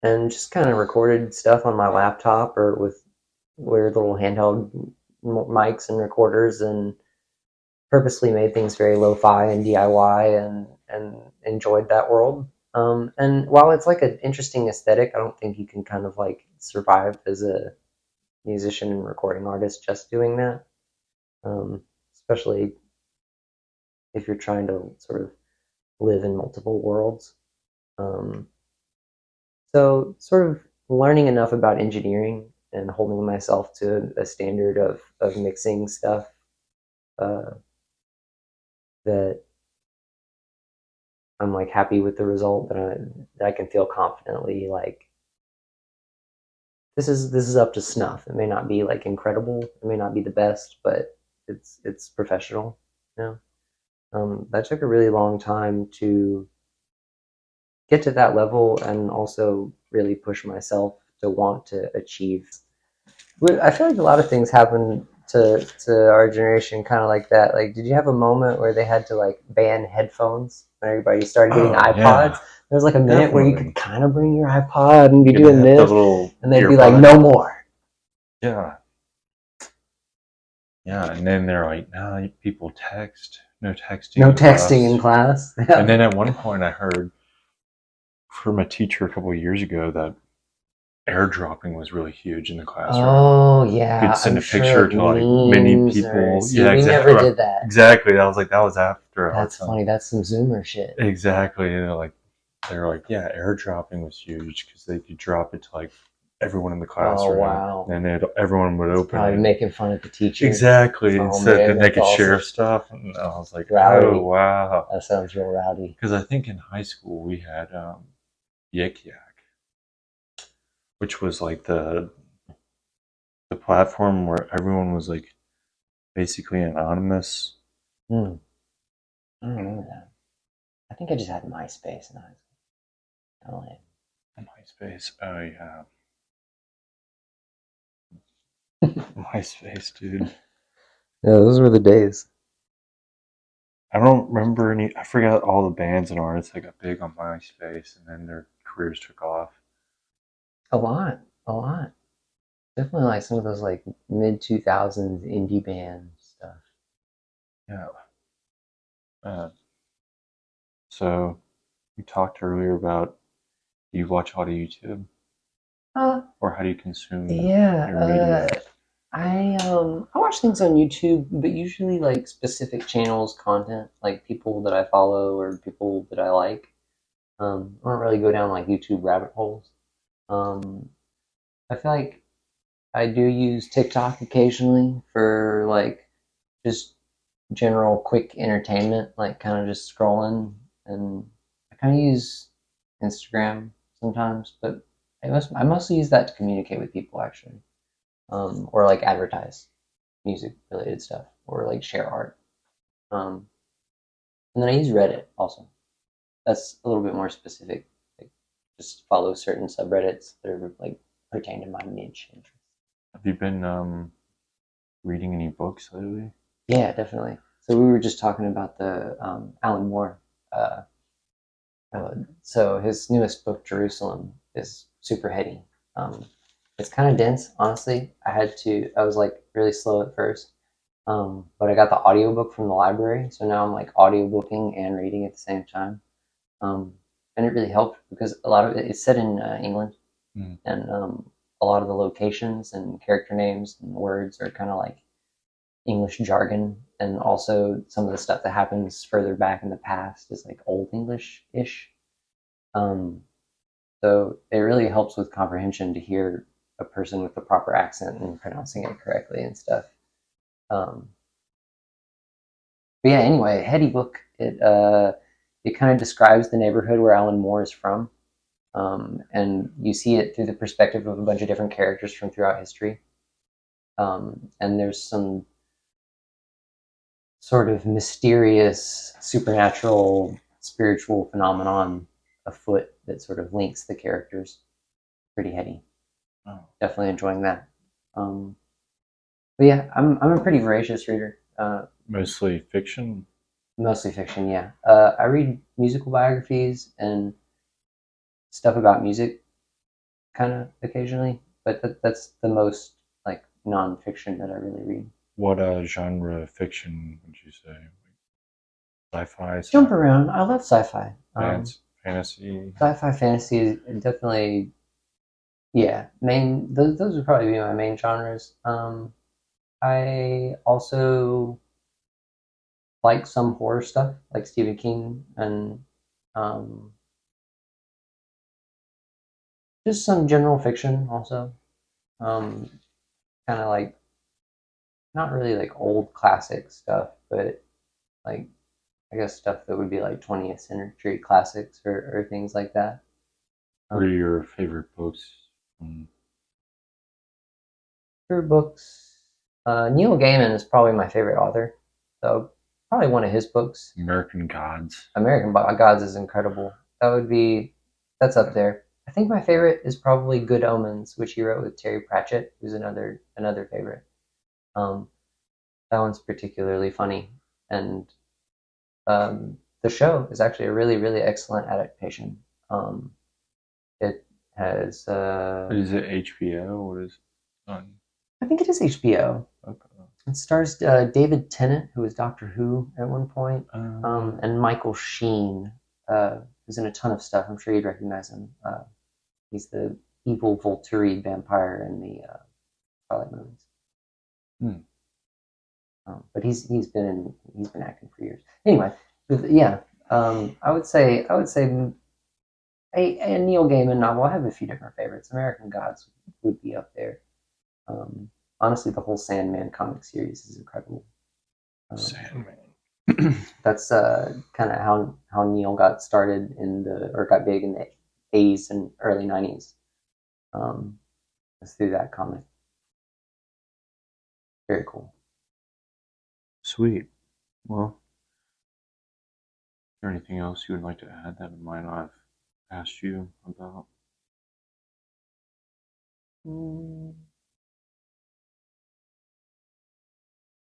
And just kind of recorded stuff on my laptop or with weird little handheld mics and recorders, and purposely made things very lo-fi and DIY, and enjoyed that world. And while it's like an interesting aesthetic, I don't think you can kind of like survive as a musician and recording artist just doing that. Especially if you're trying to sort of live in multiple worlds. So sort of learning enough about engineering and holding myself to a standard of mixing stuff that I'm like happy with the result, that I can feel confidently like this is up to snuff. It may not be like incredible, it may not be the best, but it's professional, you know. That took a really long time to get to that level, and also really push myself to want to achieve. I feel like a lot of things happen to our generation kind of like that. Like, did you have a moment where they had to like ban headphones when everybody started getting iPods? Yeah. There was like a minute where you could kind of bring your iPod and be doing this, and they'd be like, no more. Yeah. Yeah, and then they're like, no, people text. No texting. No texting in class. Yeah. And then at one point I heard from a teacher a couple of years ago that airdropping was really huge in the classroom. Oh You yeah, could send I'm a sure picture like to like many memes or people. see, Yeah, we exactly. never did that. Exactly. That was after our That's time. funny. That's some Zoomer shit. Exactly. You know, like they were like, yeah, airdropping was huge because they could drop it to like everyone in the classroom. wow. And then everyone would It's open probably it. making fun of the teacher. Exactly. Oh, So man, then they could that's share awesome. stuff. And I was like, Rowdy. oh, wow. That sounds real rowdy. Because I think in high school we had Yik Yak, which was like the platform where everyone was like basically anonymous. I don't remember that. I think I just had MySpace in high school. MySpace. Oh yeah. MySpace, dude. Yeah, those were the days. I don't remember any. I forgot all the bands and artists that got big on MySpace, and then their careers took off. A lot. Definitely like some of those like mid 2000s indie band stuff. Yeah. So we talked earlier about, do you watch a lot of YouTube, or how do you consume your media? I watch things on YouTube, but usually like specific channels, content, like people that I follow or people that I like. I don't really go down like YouTube rabbit holes. I feel like I do use TikTok occasionally for like just general quick entertainment, like kind of just scrolling, and I kind of use Instagram sometimes, but I mostly use that to communicate with people actually, or like advertise music related stuff, or like share art. Um, and then I use Reddit also. That's a little bit more specific. Like just follow certain subreddits that are like pertain to my niche interest. Have you been reading any books lately? Yeah, definitely. So we were just talking about the Alan Moore. Uh, so his newest book, Jerusalem, is super heady. It's kind of dense, honestly. I was like really slow at first, but I got the audiobook from the library, so now I'm like audiobooking and reading at the same time. And it really helped because a lot of it's set in England, and a lot of the locations and character names and words are kind of like English jargon, and also some of the stuff that happens further back in the past is like Old English-ish. Um, so it really helps with comprehension to hear a person with the proper accent and pronouncing it correctly and stuff. Um, but yeah, anyway, heady book. It kind of describes the neighborhood where Alan Moore is from, and you see it through the perspective of a bunch of different characters from throughout history. And there's some sort of mysterious, supernatural, spiritual phenomenon afoot that sort of links the characters. Pretty heady. Oh. Definitely enjoying that. But yeah, I'm a pretty voracious reader. Mostly fiction. Mostly fiction, yeah. I read musical biographies and stuff about music, kind of occasionally, but that's the most like nonfiction that I really read. What genre of fiction would you say? Sci-fi. Jump around. I love sci-fi. Fantasy. Sci-fi fantasy is definitely, yeah. Those would probably be my main genres. I also like some horror stuff, like Stephen King, and um, just some general fiction also. Kind of like not really like old classic stuff, but like I guess stuff that would be like 20th century classics or things like that. What are your favorite books? For books, Neil Gaiman is probably my favorite author. So probably one of his books. American Gods. American Gods is incredible. That's up there. I think my favorite is probably Good Omens, which he wrote with Terry Pratchett, who's another favorite. That one's particularly funny, and the show is actually a really excellent adaptation. It has Is it HBO? What is it on? I think it is HBO. Okay. It stars David Tennant, who was Doctor Who at one point, and Michael Sheen, who's in a ton of stuff. I'm sure you'd recognize him. He's the evil Volturi vampire in the Twilight movies. But he's been acting for years. Anyway, yeah, I would say a Neil Gaiman novel. I have a few different favorites. American Gods would be up there. Honestly, the whole Sandman comic series is incredible. Sandman. That's kind of how Neil got started got big in the 80s and early 90s. Was through that comic. Very cool. Sweet. Well, is there anything else you would like to add that I might not have asked you about? No,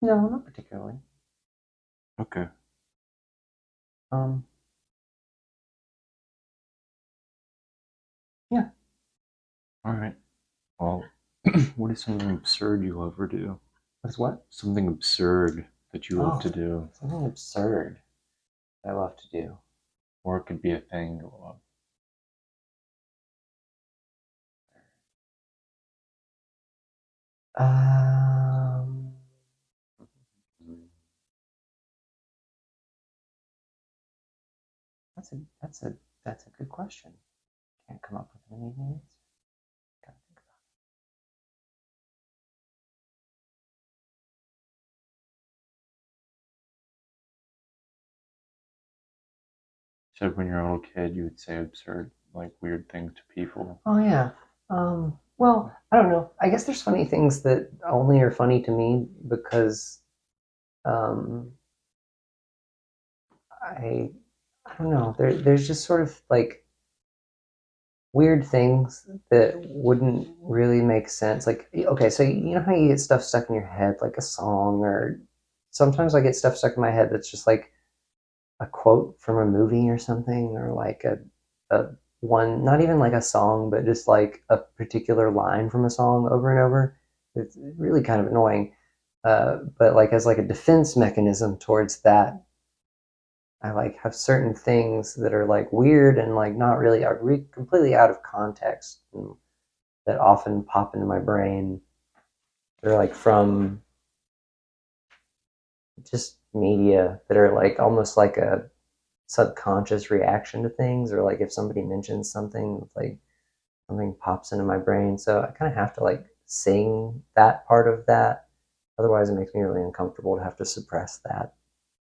not particularly. Okay. Yeah. All right. Well, what is something absurd you love or do? What's what? Something absurd that you love to do. Something absurd I love to do. Or it could be a thing you love. That's a good question. Can't come up with an immediate answer. Gotta think about You said when you're a little kid, you would say absurd, like weird things to people. Oh yeah. Well, I don't know. I guess there's funny things that only are funny to me because I don't know. There's just sort of like weird things that wouldn't really make sense. Like, okay, so you know how you get stuff stuck in your head, like a song, or sometimes I get stuff stuck in my head that's just like a quote from a movie or something, or like a one, not even like a song, but just like a particular line from a song over and over. It's really kind of annoying. But like as like a defense mechanism towards that, I like have certain things that are like weird and like not really are completely out of context that often pop into my brain. They're like from just media that are like almost like a subconscious reaction to things, or like if somebody mentions something, it's like something pops into my brain. So I kind of have to like sing that part of that. Otherwise, it makes me really uncomfortable to have to suppress that.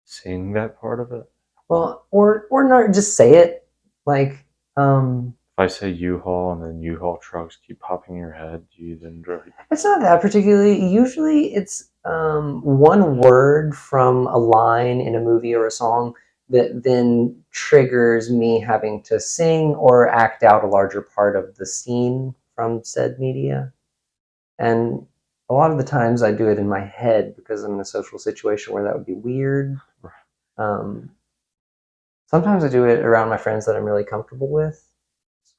Sing that part of it? Well, or not just say it. Like, if I say U-Haul and then U-Haul trucks keep popping in your head, do you then drive? It's not that particularly. Usually, it's one word from a line in a movie or a song that then triggers me having to sing or act out a larger part of the scene from said media. And a lot of the times I do it in my head because I'm in a social situation where that would be weird. Sometimes I do it around my friends that I'm really comfortable with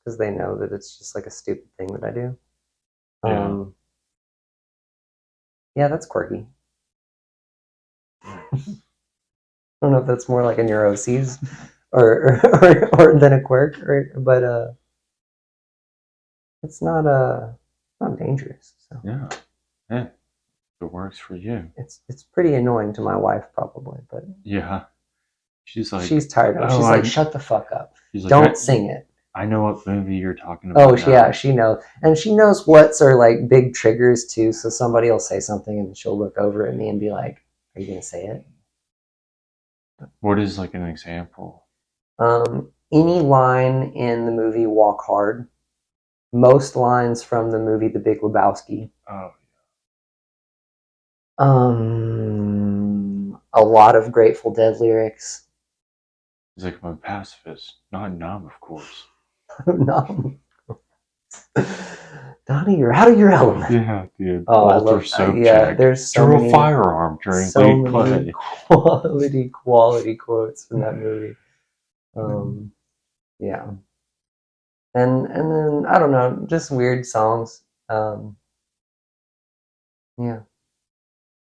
because they know that it's just like a stupid thing that I do. Yeah, that's quirky. I don't know if that's more like a neuroses or than a quirk, but it's not dangerous. So. Yeah, it works for you. It's pretty annoying to my wife probably, but yeah, she's tired of it. She's like, shut the fuck up. Like, don't sing it. I know what movie you're talking about. Oh yeah, she knows, and she knows what's are like big triggers too. So somebody will say something, and she'll look over at me and be like, "Are you gonna say it?" What is like an example? Any line in the movie Walk Hard. Most lines from the movie The Big Lebowski. Oh yeah. A lot of Grateful Dead lyrics. He's like, I'm a pacifist, not numb, of course. Numb. Donnie, you're out of your element. Yeah, dude. Oh, I love soap yeah, there's so many, a firearm during lead play. Quality quotes from that movie. Yeah. And then I don't know, just weird songs. Yeah.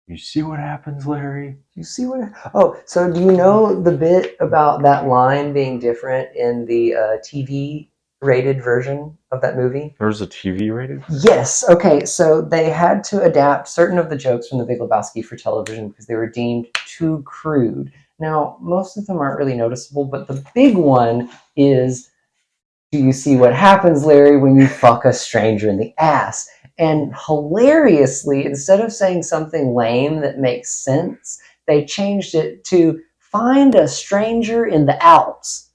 You see what happens, Larry? You see what? Oh, so do you know the bit about that line being different in the TV rated version of that movie. There's a TV rated? Yes. Okay. So they had to adapt certain of the jokes from The Big Lebowski for television because they were deemed too crude. Now, most of them aren't really noticeable, but the big one is, do you see what happens, Larry, when you fuck a stranger in the ass? And hilariously, instead of saying something lame that makes sense, they changed it to find a stranger in the Alps.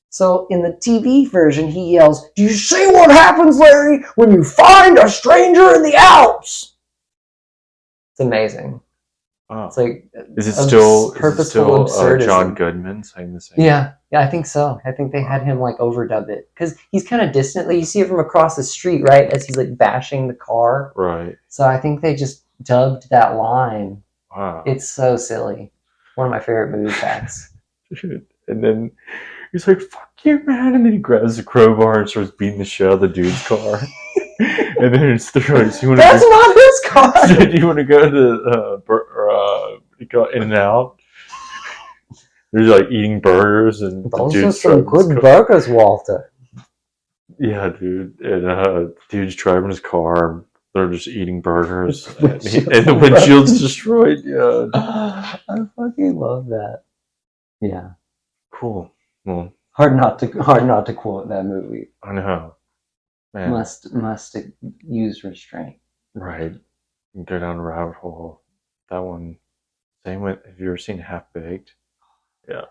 So in the TV version, he yells, "Do you see what happens, Larry, when you find a stranger in the Alps?" It's amazing. Oh. It's like, is it still absurdism. John Goodman saying the same? Yeah, I think so. I think they had him like overdub it because he's kind of distantly. You see it from across the street, right, as he's like bashing the car. Right. So I think they just dubbed that line. Wow. It's so silly. One of my favorite movie facts. And then he's like, "Fuck you, man!" And then he grabs the crowbar and starts beating the shit out of the dude's car. And then it's the choice. That's not his car. Do you want to go to In-N-Out? They're like eating burgers and Those the are dude's some driving his good car. burgers, Walter. Yeah, dude. And dude's driving his car. They're just eating burgers, and the windshield's destroyed. Yeah. I fucking love that. Yeah. Cool. Well, Hard not to quote that movie. I know. Man. Must use restraint. Right. Go down a rabbit hole. That one. Same with. Have you ever seen Half Baked? Yeah.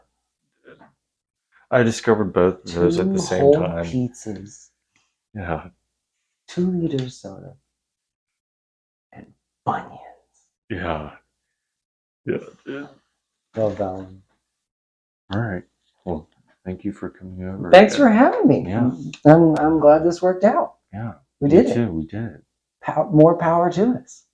I discovered both of those at the same time. Pizzas. Yeah. 2 liters soda. And bunions. Yeah. Yeah. Love that one. All right. Well, thank you for coming over. Thanks for having me. Yeah. I'm glad this worked out. Yeah. We did it. Too. We did it. More power to us.